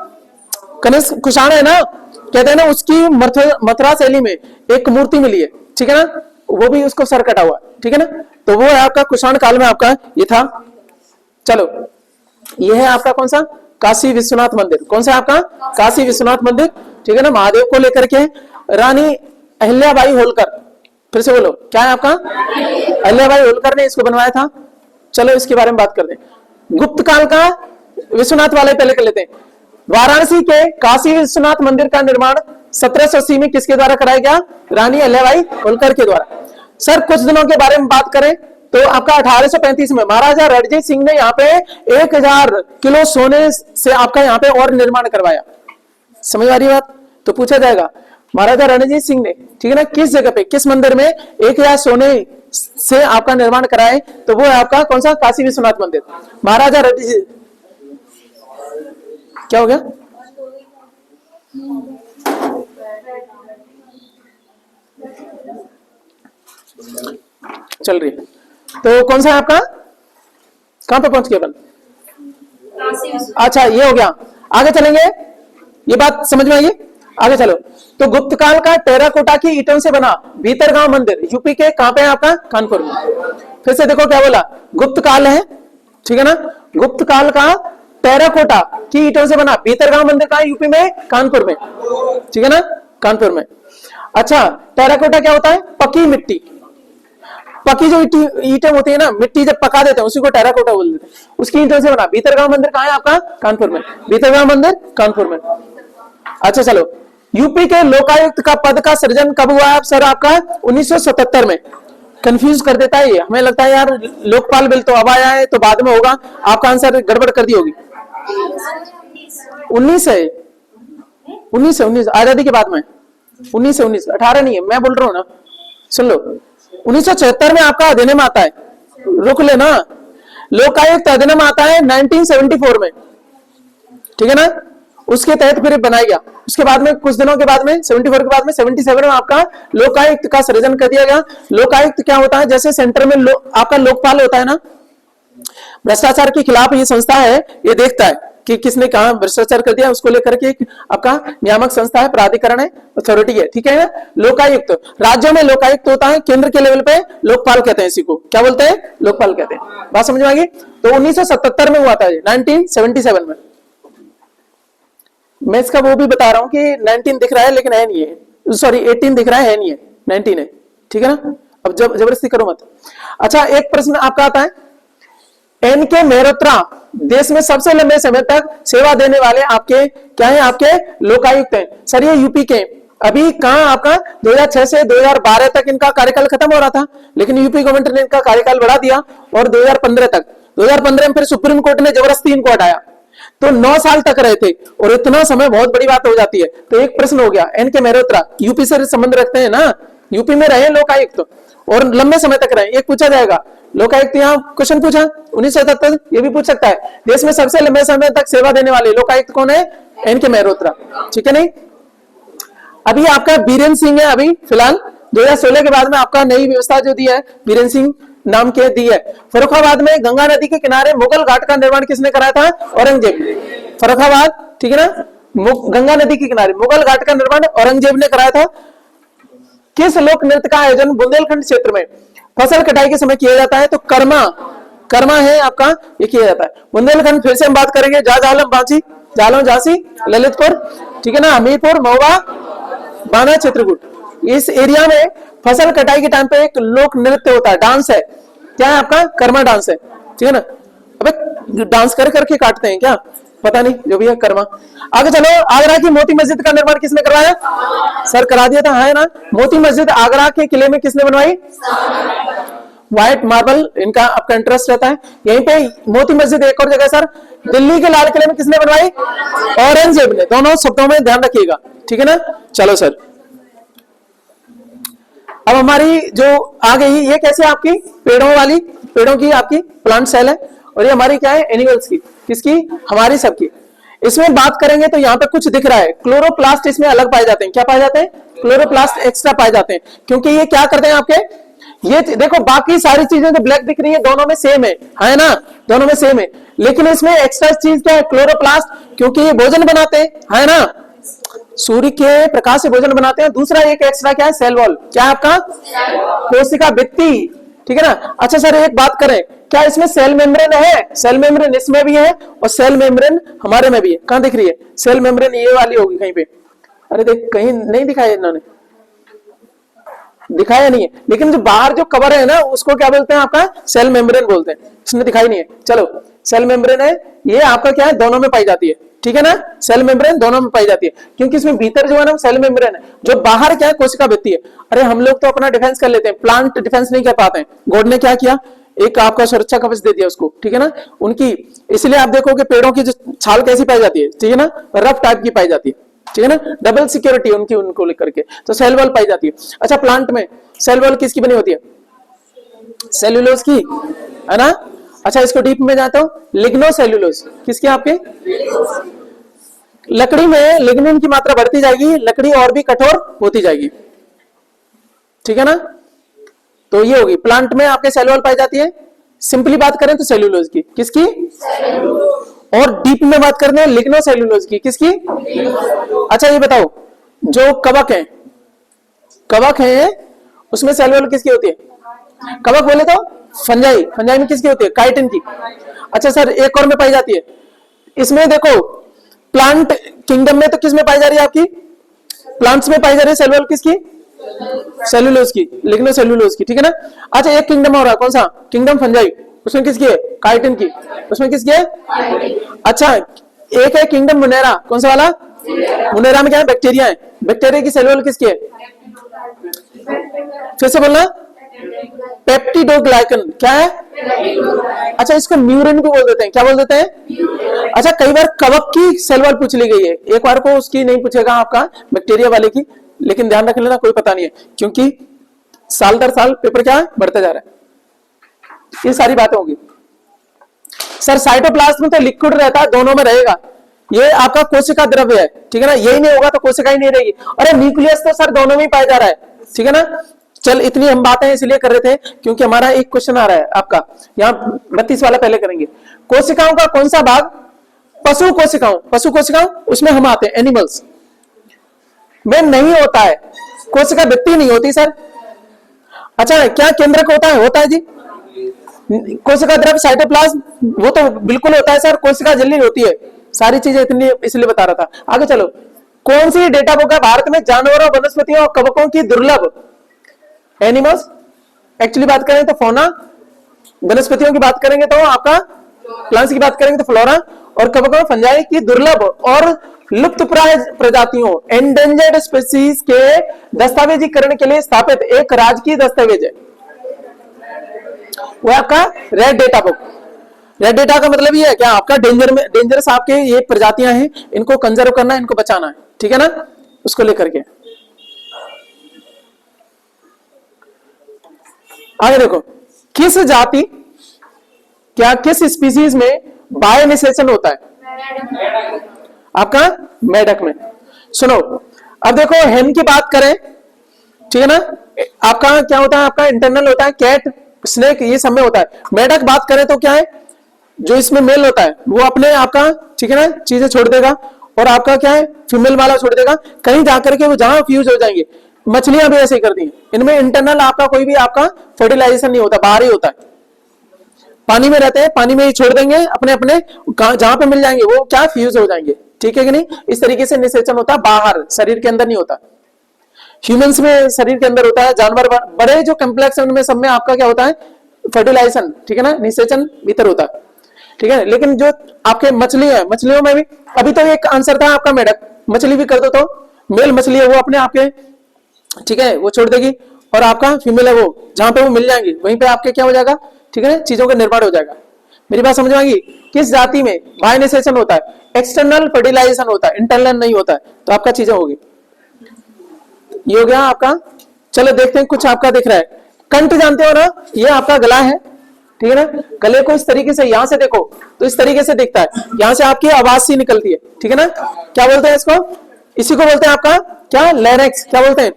कनिष्क कुषाण है ना, कहते हैं ना उसकी मथुरा शैली में एक मूर्ति मिली है, ठीक है ना, वो भी उसको सर कटा हुआ, ठीक है ना, तो वो है आपका कुषाण काल में आपका ये था। चलो ये है आपका कौन सा, काशी विश्वनाथ मंदिर। कौन सा आपका, काशी विश्वनाथ मंदिर, ठीक है ना, महादेव को लेकर के। रानी अहिल्याबाई होलकर, फिर से बोलो क्या है आपका, अहिल्याबाई होलकर ने इसको बनवाया था। चलो इसके बारे में बात करते हैं। गुप्त काल का विश्वनाथ वाले पहले कर लेते हैं। वाराणसी के काशी विश्वनाथ मंदिर का निर्माण 1780 में किसके द्वारा कराया गया, रानी अहिल्याबाई होलकर के द्वारा। सर कुछ दिनों के बारे में बात करें तो आपका 1835 में महाराजा रणजीत सिंह ने यहाँ पे 1000 किलो सोने से आपका यहाँ पे और निर्माण करवाया। समझ आ रही बात, तो पूछा जाएगा महाराजा रणजीत सिंह ने, ठीक है ना, किस जगह पे, किस मंदिर में 1000 सोने से आपका निर्माण कराए, तो वो है आपका कौन सा, काशी विश्वनाथ मंदिर। महाराजा रणजीत, क्या हो गया, चल रही, तो कौन सा है आपका, कहां पे पहुंच गए अपन, अच्छा ये हो गया। आगे चलेंगे, ये बात समझ में आई, आगे चलो। तो गुप्त काल का टेराकोटा की ईंटों से बना भीतरगांव मंदिर यूपी के कहां पे है आपका, कानपुर में। फिर से देखो क्या बोला, गुप्त काल है, ठीक है ना, गुप्त काल का टेराकोटा की ईंटों से बना भीतरगांव मंदिर कहां, यूपी में, कानपुर में, ठीक है ना, कानपुर में। अच्छा टेराकोटा क्या होता है, पकी मिट्टी, पकी जो ईंटें होती है ना, मिट्टी जब पका देते हैं उसी को टेराकोटा बोल देते हैं, उसकी ईंटों से बना। भीतरगांव मंदिर कहां है आपका, कानपुर में, भीतरगांव मंदिर कानपुर में। अच्छा चलो, यूपी के लोकायुक्त का पद का सृजन कब हुआ है सर आपका, 1977 में। कंफ्यूज कर देता है ये, हमें लगता है यार लोकपाल बिल तो अब आया है तो बाद में होगा, आपका आंसर गड़बड़ कर दी होगी। 19 है, 19 आजादी के बाद में, 19 18 नहीं है, मैं बोल रहा हूँ ना, सुन लो। 1976 में आपका अधिनियम आता है, रुक लेना, लोकायुक्त अधिनियम आता है 1974 में, ठीक है ना, उसके तहत फिर बनाया गया। उसके बाद में कुछ दिनों के बाद में 74 के बाद में 77 में आपका लोकायुक्त का सृजन कर दिया गया। लोकायुक्त क्या होता है, जैसे सेंटर में आपका लोकपाल होता है ना, भ्रष्टाचार के खिलाफ ये संस्था है, ये देखता है कि किसने कहा भ्रष्टाचार कर दिया, उसको लेकर के एक आपका नियामक संस्था है, प्राधिकरण है, अथॉरिटी है, ठीक है ना। लोकायुक्त, राज्यों में लोकायुक्त होता है, केंद्र के लेवल पे लोकपाल कहते हैं, इसी को क्या बोलते हैं, लोकपाल कहते हैं। बात समझ में आ गई। तो 1977 में हुआ था, 1977 में। मैं इसका वो भी बता रहा हूं कि 19 दिख रहा है लेकिन है नहीं है, सॉरी 18 दिख रहा है नहीं है, 19 है, ठीक है ना। अब जबरदस्ती करो मत। अच्छा, एक प्रश्न आपका आता है, एन.के. मेहरोत्रा देश में सबसे लंबे समय तक सेवा देने वाले आपके क्या है, आपके लोकायुक्त हैं। सर ये यूपी के, अभी कहां आपका 2006 से 2012 तक इनका कार्यकाल खत्म हो रहा था, लेकिन यूपी गवर्नमेंट ने इनका कार्यकाल बढ़ा दिया और 2015 तक, 2015 में फिर सुप्रीम कोर्ट ने जबरदस्ती इनको हटाया, तो 9 साल तक रहे थे। और इतना समय बहुत बड़ी बात हो जाती है। तो एक प्रश्न हो गया, एन.के. मेहरोत्रा यूपी से संबंध रखते हैं ना, यूपी में रहे लोकायुक्त और लंबे समय तक रहे। एक पूछा जाएगा, लोकायुक्त यहाँ क्वेश्चन पूछा 1977, ये भी पूछ सकता है, देश में सबसे लंबे समय तक सेवा देने वाले लोकायुक्त कौन है, एन.के. मेहरोत्रा, ठीक है नहीं। अभी आपका बीरेन सिंह है, अभी फिलहाल 2016 के बाद में आपका नई व्यवस्था जो दी है, बीरेन सिंह नाम के दी है। फर्रुखाबाद में गंगा नदी के किनारे मुगल घाट का निर्माण किसने कराया था, औरंगजेब। फर्रुखाबाद, ठीक है ना, गंगा नदी के किनारे मुगल घाट का निर्माण औरंगजेब ने कराया था। किस लोक नृत्य का आयोजन बुंदेलखंड क्षेत्र में फसल कटाई के समय किया जाता है, तो कर्मा, कर्मा है आपका, ये किया जाता है। बुंदेलखंड फिर से हम बात करेंगे, जालम बांची, जालौन झांसी ललितपुर, ठीक है ना, हमीरपुर महुआ बाना चित्रकूट। इस एरिया में फसल कटाई के टाइम पे एक लोक नृत्य होता है, डांस है, क्या है आपका, कर्मा डांस है, ठीक है ना। अबे डांस कर करके काटते हैं क्या, पता नहीं, जो भी है कर्मा। आगे चलो, आगरा की मोती मस्जिद का निर्माण किसने करवाया, सर करा दिया था, है ना। मोती मस्जिद आगरा के किले में किसने बनवाई, व्हाइट मार्बल, इनका आपका इंटरेस्ट रहता है। यहीं पे मोती मस्जिद एक और जगह सर, दिल्ली के लाल किले में किसने बनवाई, औरंगजेब ने। दोनों शब्दों में ध्यान रखिएगा, ठीक है ना। चलो सर, अब हमारी जो आ गई, ये कैसे आपकी पेड़ों वाली, पेड़ों की आपकी प्लांट सेल है, और ये हमारी क्या है, एनिमल्स की, किसकी, हमारी सबकी। इसमें बात करेंगे तो यहाँ पे कुछ दिख रहा है, क्लोरोप्लास्ट इसमें अलग पाए जाते हैं। क्या पाए जाते हैं, क्लोरोप्लास्ट एक्स्ट्रा पाए जाते हैं, क्योंकि ये क्या करते हैं आपके, ये देखो बाकी सारी चीजें जो ब्लैक दिख रही है दोनों में सेम है ना, दोनों में सेम है, लेकिन इसमें एक्स्ट्रा चीज क्या है, क्लोरोप्लास्ट, क्योंकि ये भोजन बनाते हैं, है ना, सूर्य के प्रकाश से भोजन बनाते हैं। दूसरा एक एक्स्ट्रा क्या है, सेल वॉल, क्या है आपका, कोशिका भित्ति, ठीक है ना। अच्छा सर एक बात करें, क्या इसमें सेल मेम्ब्रेन है, सेल मेम्ब्रेन इसमें भी है और सेल मेम्ब्रेन हमारे में भी है। कहां दिख रही है सेल मेम्ब्रेन, ये वाली होगी कहीं पे, अरे देख कहीं नहीं दिखाया इन्होंने, दिखाया नहीं है, लेकिन जो बाहर जो कवर है ना उसको क्या बोलते हैं, आपका सेल मेम्ब्रेन बोलते हैं, इसमें दिखाई नहीं है। चलो सेल मेम्ब्रेन है, ये आपका क्या है, दोनों में पाई जाती है, ठीक है ना, सेल मेम्ब्रेन दोनों में पाई जाती है, क्योंकि इसमें भीतर जो है ना सेल मेम्ब्रेन है, जो बाहर क्या है कोशिका भित्ति है। अरे हम लोग तो अपना डिफेंस कर लेते हैं, प्लांट डिफेंस नहीं कर पाते हैं। गॉड ने क्या किया, एक आपका सुरक्षा कवच दे दिया उसको, ठीक है ना, उनकी। इसलिए आप देखोगे पेड़ों की जो छाल कैसी पाई जाती है, ठीक है ना, रफ टाइप की पाई जाती है, ठीक है ना, डबल सिक्योरिटी उनकी, उनको लेकर के, तो सेल वॉल पाई जाती है। अच्छा प्लांट में सेल वॉल किसकी बनी होती है, सेल्यूलोज की, है ना। अच्छा इसको डीप में जाता हूं, लिग्नो सेल्यूलोज किसकी, आपके लकड़ी में लिग्निन की मात्रा बढ़ती जाएगी, लकड़ी और भी कठोर होती जाएगी, ठीक है ना। तो ये होगी, प्लांट में आपके सेल वॉल पाई जाती है। सिंपली बात करें तो सेल्यूलोज की, किसकी, और डीप में बात करते हैं लिग्नो सेल्यूलोज की, किसकी। अच्छा ये बताओ, जो कवक है, कवक है उसमें सेल वॉल किसकी होती है, कवक बोले तो फंजाई, फंजाई में किसकी होती है, काइटिन की। अच्छा सर एक और में पाई जाती है, इसमें देखो प्लांट किंगडम में तो किस में पाई जा रही है, आपकी प्लांट्स में पाई जा रही है सेल वॉल किसकी, सेल्यूलोज की, लिग्नो सेल्यूलोज की, ठीक है ना। अच्छा एक किंगडम हो रहा है, कौन सा, किंगडम फंजाई, उसमें किसकी है, काइटिन की, उसमें किसकी है। अच्छा एक है किंगडम मुनेरा, कौन सा वाला, मुनेरा में क्या है, बैक्टीरिया है, बैक्टीरिया की सेल वॉल किसकी है, फिर से बोलना, पेप्टिडोग्लाइकन, क्या है। अच्छा इसको म्यूरिन भी बोल देते हैं, क्या बोल देते हैं। अच्छा कई बार कवक की सेल वॉल पूछ ली गई है, एक बार को उसकी नहीं पूछेगा आपका बैक्टीरिया वाले की, लेकिन ध्यान रख लेना कोई पता नहीं है, क्योंकि साल दर साल पेपर क्या बढ़ता जा रहा है, ये सारी बातें होगी। सर साइटोप्लाज्म में तो लिक्विड रहता है, दोनों में रहेगा, ये आपका कोशिका द्रव्य है, ठीक है ना, यही नहीं होगा तो कोशिका ही नहीं रहेगी। अरे न्यूक्लियस तो सर दोनों में ही पाया जा रहा है, ठीक है ना। चल इतनी हम बातें इसलिए कर रहे थे क्योंकि हमारा एक क्वेश्चन आ रहा है आपका, यहाँ 32 वाला पहले करेंगे। कोशिकाओं का कौन सा भाग पशु कोशिकाओं उसमें हम आते हैं, एनिमल्स में नहीं होता है, कोशिका भित्ति नहीं होती सर। अच्छा, क्या केंद्रक होता है जी। कोशिका द्रव्य साइटोप्लाज्म वो तो बिल्कुल होता है सर, कोशिका झिल्ली होती है, सारी चीजें इतनी इसलिए बता रहा था। आगे चलो, कौन सी डेटा बुक है भारत में जानवरों, वनस्पतियों और कवकों की दुर्लभ, एनिमल्स एक्चुअली बात करें तो फौना, वनस्पतियों की बात करेंगे तो आपका प्लांट्स की बात करेंगे तो फ्लोरा, और कवकों फंजाई की दुर्लभ और लुप्तप्राय प्रजातियों एंडेंजर्ड स्पीसीज के दस्तावेजीकरण के लिए स्थापित एक राजकीय दस्तावेज है, वो आपका red data book. Red data का मतलब ये है क्या, आपका डेंजरस आपके ये प्रजातियां हैं, इनको कंजर्व करना है, इनको बचाना है, ठीक है ना, उसको लेकर के। आगे देखो, किस जाति क्या किस स्पीसीज में बाह्य निषेचन होता है, आपका मेढक में। सुनो, अब देखो हेन की बात करें, ठीक है ना, आपका क्या होता है, आपका इंटरनल होता है, कैट, स्नेक, ये सब में होता है। मेढक बात करें तो क्या है, जो इसमें मेल होता है वो अपने आपका, ठीक है ना, चीजें छोड़ देगा, और आपका क्या है, फीमेल वाला छोड़ देगा, कहीं जाकर के वो जहां फ्यूज हो जाएंगे। मछलियां भी ऐसे ही करती हैं, इनमें इंटरनल आपका कोई भी आपका फर्टिलाइजेशन नहीं होता, बाहर ही होता है, पानी में रहते हैं, पानी में ही छोड़ देंगे अपने अपने, जहां पे मिल जाएंगे वो क्या फ्यूज हो जाएंगे, ठीक है कि नहीं। इस तरीके से निषेचन होता है बाहर, शरीर के अंदर नहीं होता। ह्यूमंस में शरीर के अंदर होता है, जानवर बड़े जो कम्प्लेक्स है उनमें सब में आपका क्या होता है, फर्टिलाइजेशन, ठीक है ना, निषेचन भीतर होता है, ठीक है। लेकिन जो आपके मछली है, मछलियों में भी अभी तो एक आंसर था आपका मेढक, मछली भी कर दो तो मेल मछली है वो अपने आपके, ठीक है, वो छोड़ देगी, और आपका फीमेल है वो जहां पे वो मिल जाएंगी वहीं पे आपके क्या हो जाएगा, ठीक है, चीजों का निर्माण हो जाएगा। मेरी बात समझ में आएगी। किस जाति में बाह्य निषेचन होता है, एक्सटर्नल फर्टिलाइजेशन होता है, इंटरनल नहीं होता है, तो आपका चीजें होगी। ये हो गया आपका। चलो देखते हैं, कुछ आपका दिख रहा है, कंठ जानते हो ना, ये आपका गला है, ठीक है ना, गले को इस तरीके से यहां से देखो तो इस तरीके से दिखता है, यहां से आपकी आवाज सी निकलती है, ठीक है ना, क्या बोलते हैं इसको, इसी को बोलते हैं आपका क्या, लैरिंक्स, क्या बोलते हैं,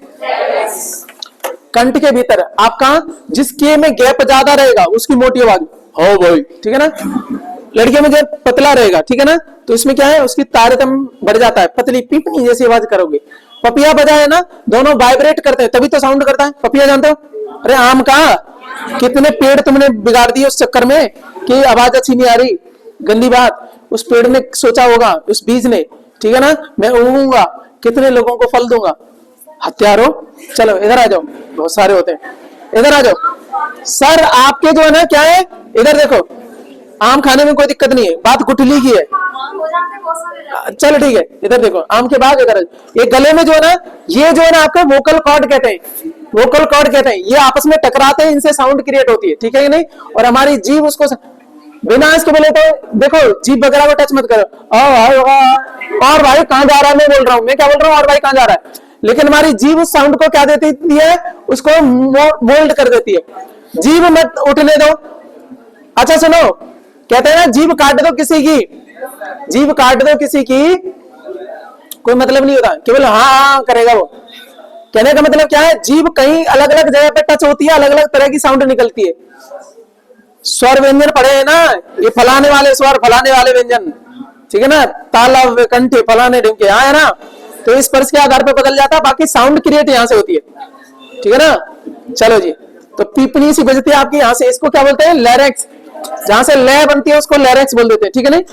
कंठ के भीतर आपका जिस के में गैप ज्यादा रहेगा उसकी मोटी आवाज हो भाई, ठीक है ना, लड़कियों में जब पतला रहेगा, ठीक है ना, तो इसमें क्या है, उसकी तारतम्य बढ़ जाता है, पतली पीपनी जैसी आवाज करोगे। पपिया बजा है ना, दोनों वाइब्रेट करते हैं तभी तो साउंड करता है, पपिया जानते हो, अरे आम का कितने पेड़ तुमने बिगाड़ दिए उस चक्कर में कि आवाज अच्छी नहीं आ रही, गंदी बात, उस पेड़ ने सोचा होगा, उस बीज ने, ठीक है ना, मैं उगूंगा, कितने लोगों को फल दूंगा, हत्यारो। चलो इधर आ जाओ, बहुत सारे होते हैं, इधर आ जाओ सर, आपके जो है ना क्या है, इधर देखो, आम खाने में कोई दिक्कत नहीं है, बात गुठली की है, चलो ठीक है, इधर देखो, आम के बाद इधर ये गले में जो है ना, ये जो है ना आपका वोकल कॉर्ड कहते हैं, वोकल कॉर्ड कहते हैं, ये आपस में टकराते हैं, इनसे साउंड क्रिएट होती है, ठीक है कि नहीं, और हमारी जीभ उसको बिना इसके बोले तो देखो जीभ वगैरह को टच मत करो, और भाई कहां जा रहा है, मैं बोल रहा हूँ, मैं क्या बोल रहा हूँ, और भाई कहां जा रहा है, लेकिन हमारी जीभ उस साउंड को क्या देती है, उसको मोल्ड कर देती है, जीभ मत उठने दो। अच्छा सुनो, कहते हैं ना जीभ काट दो किसी की, जीभ काट दो किसी की कोई मतलब नहीं होता, केवल हाँ हाँ करेगा वो, कहने का मतलब क्या है, जीभ कहीं अलग अलग जगह पे टच होती है, अलग अलग तरह की साउंड निकलती है। स्वर व्यंजन पढ़े हैं ना, ये फलाने वाले स्वर, फलाने वाले व्यंजन, ठीक है ना, ताला कंठे फलाने ढंके, हाँ है ना, तो इस स्पर्श के आधार पर बदल जाता है, बाकी साउंड क्रिएट यहाँ से होती है, ठीक है ना। चलो जी, तो पीपनी सी बजती है आपकी यहाँ से, इसको क्या बोलते हैं, लैरिंक्स, जहां से लय बनती है उसको लैरिंक्स बोल देते हैं, ठीक है नहीं,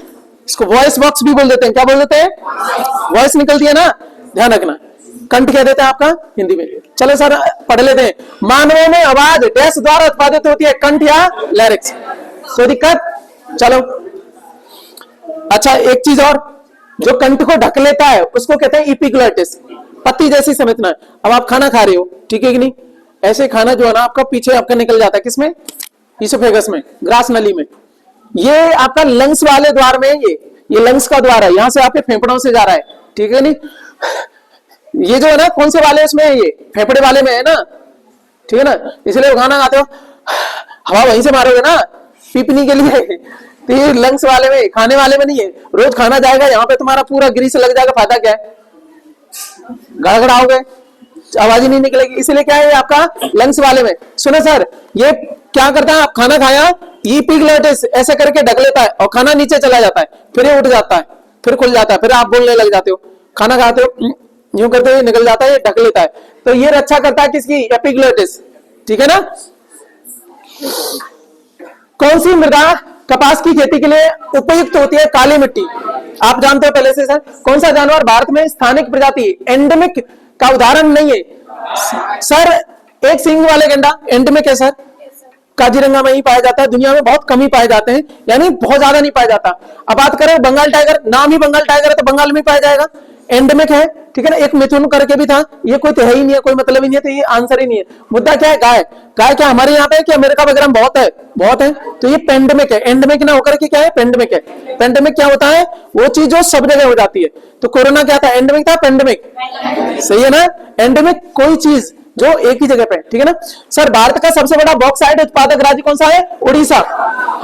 इसको वॉइस बॉक्स भी बोल देते हैं, क्या बोल देते हैं, वॉइस निकलती है ना, ध्यान रखना, कंठ कह देते हैं आपका हिंदी में। चलो सर पढ़ लेते हैं, मानवों में आवाज डैश द्वारा उत्पादित होती है, कंठ या लैरिंक्स, कोई दिक्कत। चलो अच्छा, एक चीज और, जो कंठ को ढक लेता है उसको कहते हैं इपिग्लॉटिस, पत्ती जैसी संरचना है। अब आप खाना खा रहे हो, ठीक है कि नहीं, ऐसे खाना जो है ना आपका पीछे आपका निकल जाता है, किसमें, ईसोफेगस में, ग्रास नली में, ये आपका लंग्स वाले द्वार में, ये लंग्स का द्वार है, यहां से आपके फेफड़ों से जा रहा है, ठीक है नहीं, ये जो है ना कौन से वाले उसमें है, ये फेफड़े वाले में है ना, ठीक है ना, इसलिए खाना खाते हो हवा वहीं से मारोगे ना पीपनी के लिए, तो ये लंग्स वाले में, खाने वाले में नहीं है। रोज खाना जाएगा यहाँ पे, तुम्हारा पूरा ग्रीस लग जाएगा, फायदा क्या है, गड़गड़ाओगे, आवाज ही नहीं निकलेगी, इसलिए क्या है आपका लंग्स वाले में। सुनो सर, ये क्या करता है, आप खाना खाया इपिग्लोटिस ऐसे करके ढक लेता है और खाना नीचे चला जाता है, फिर ये उठ जाता है, फिर खुल जाता है, फिर आप बोलने लग जाते हो, खाना खाते हो यूं करते हुए निकल जाता है, ये ढक लेता है। तो ये रक्षा करता है किसकी? एपिग्लोटिस। ठीक है ना। कौन सी मृदा कपास की खेती के लिए उपयुक्त होती है? काली मिट्टी। आप जानते हो पहले से सर। कौन सा जानवर भारत में स्थानिक प्रजाति एंडेमिक का उदाहरण नहीं है? सर एक सींग वाले गैंडा एंडेमिक है सर, काजीरंगा में ही पाया जाता है, दुनिया में बहुत कम ही पाए जाते हैं, यानी बहुत ज्यादा नहीं पाया जाता। अब बात करें बंगाल टाइगर, नाम ही बंगाल टाइगर है तो बंगाल में पाया जाएगा, एंडेमिक है। ठीक है ना। एक मिथुन करके भी था, ये कोई तो है ही नहीं है, कोई मतलब ही नहीं है, तो ये आंसर ही नहीं है। मुद्दा क्या है? गाय। गाय क्या हमारे यहाँ पे कि अमेरिका वगैरह में बहुत है? बहुत है। तो ये पेंडेमिक है, एंडेमिक ना होकर के क्या है? पेंडेमिक है। पेंडेमिक क्या होता है? वो चीज जो सब जगह हो जाती है। तो कोरोना क्या था? एंडेमिक था, पेंडेमिक सही है ना। एंडेमिक कोई चीज जो एक ही जगह पे। ठीक है ना। सर भारत का सबसे बड़ा बॉक्साइट उत्पादक राज्य कौन सा है? उड़ीसा।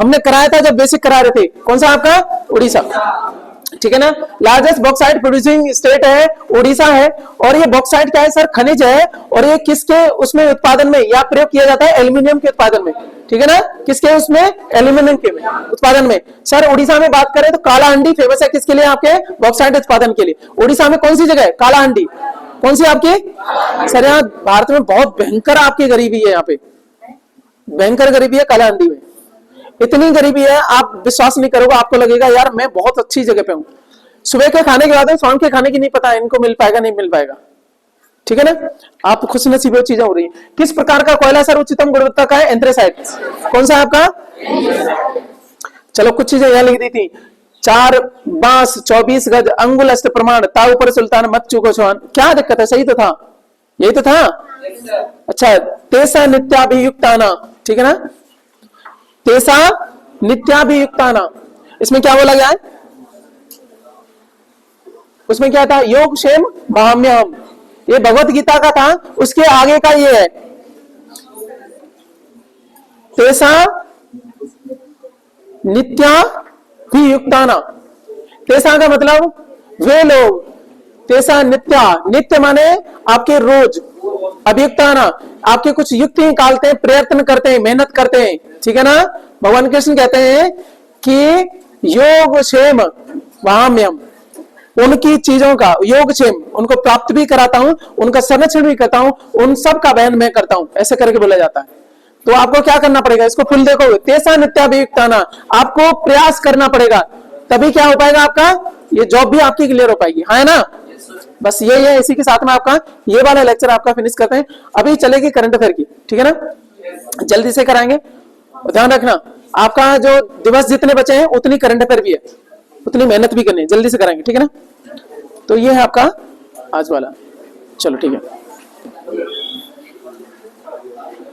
हमने कराया था जब बेसिक करा रहे थे। कौन सा आपका? उड़ीसा। ठीक है ना। लार्जेस्ट बॉक्साइट प्रोड्यूसिंग स्टेट है उड़ीसा है। और ये बॉक्साइट क्या है सर? खनिज है। और ये किसके उसमें उत्पादन में या प्रयोग किया जाता है? एल्यूमिनियम के उत्पादन में। ठीक है ना। किसके उसमें? एल्यूमिनियम के उत्पादन में। सर उड़ीसा में बात करें तो कालाहांडी फेमस है किसके लिए? आपके बॉक्साइट उत्पादन के लिए। उड़ीसा में कौन सी जगह है? कालाहांडी। कौन सी आपकी? सर यहाँ भारत में बहुत भयंकर आपकी गरीबी है, यहाँ पे भयंकर गरीबी है कालाहांडी में। इतनी गरीबी है आप विश्वास नहीं करोगे, आपको लगेगा यार मैं बहुत अच्छी जगह पे हूं। सुबह के खाने के बाद शाम के खाने की नहीं पता इनको मिल पाएगा नहीं मिल पाएगा। ठीक है ना। आप खुश नसीबी चीजें हो रही है। किस प्रकार का कोयला सर उच्चतम गुणवत्ता का है? एंथ्रेसाइट। कौन सा आपका? चलो कुछ चीजें यहां लिख दी थी। 4 बांस 24 गज अंगुल अष्ट प्रमाण ताऊ पर सुल्तान मत चूको छुआन। क्या दिक्कत है? सही तो था, यही तो था। अच्छा तेसा नित्याभियुक्ताना। ठीक है ना। तेसा नित्याभियुक्ताना, इसमें क्या बोला गया है? उसमें क्या था? योग क्षेम भाम्यम। ये भगवत गीता का था, उसके आगे का ये है तेसा नित्याभियुक्ताना। तेसा का मतलब वे लोग, तेसा नित्या, नित्य माने आपके रोज, अभियुक्ताना आपके कुछ युक्ति निकालते हैं, प्रयत्न करते हैं, मेहनत करते हैं। ठीक है ना। भगवान कृष्ण कहते हैं कि योग क्षेम वाम्यम, उनकी चीजों का योग क्षेम उनको प्राप्त भी कराता हूं, उनका संरक्षण भी करता हूं, उन सब का बहन मैं करता हूं, ऐसे करके बोला जाता है। तो आपको क्या करना पड़ेगा? इसको फुल देखो, तेसा नित्याभियुक्ताना, आपको प्रयास करना पड़ेगा, तभी क्या हो पाएगा आपका? ये जॉब भी आपकी क्लियर हो पाएगी। हाँ है ना। बस ये है। इसी के साथ में आपका ये वाला लेक्चर आपका फिनिश करते हैं। अभी चलेगी करंट अफेयर की। ठीक है ना। जल्दी से कराएंगे। ध्यान रखना आपका जो दिवस जितने बचे हैं उतनी करंट अफेयर भी है, उतनी मेहनत भी करनी है, जल्दी से कराएंगे। ठीक है ना। तो ये है आपका आज वाला। चलो ठीक है।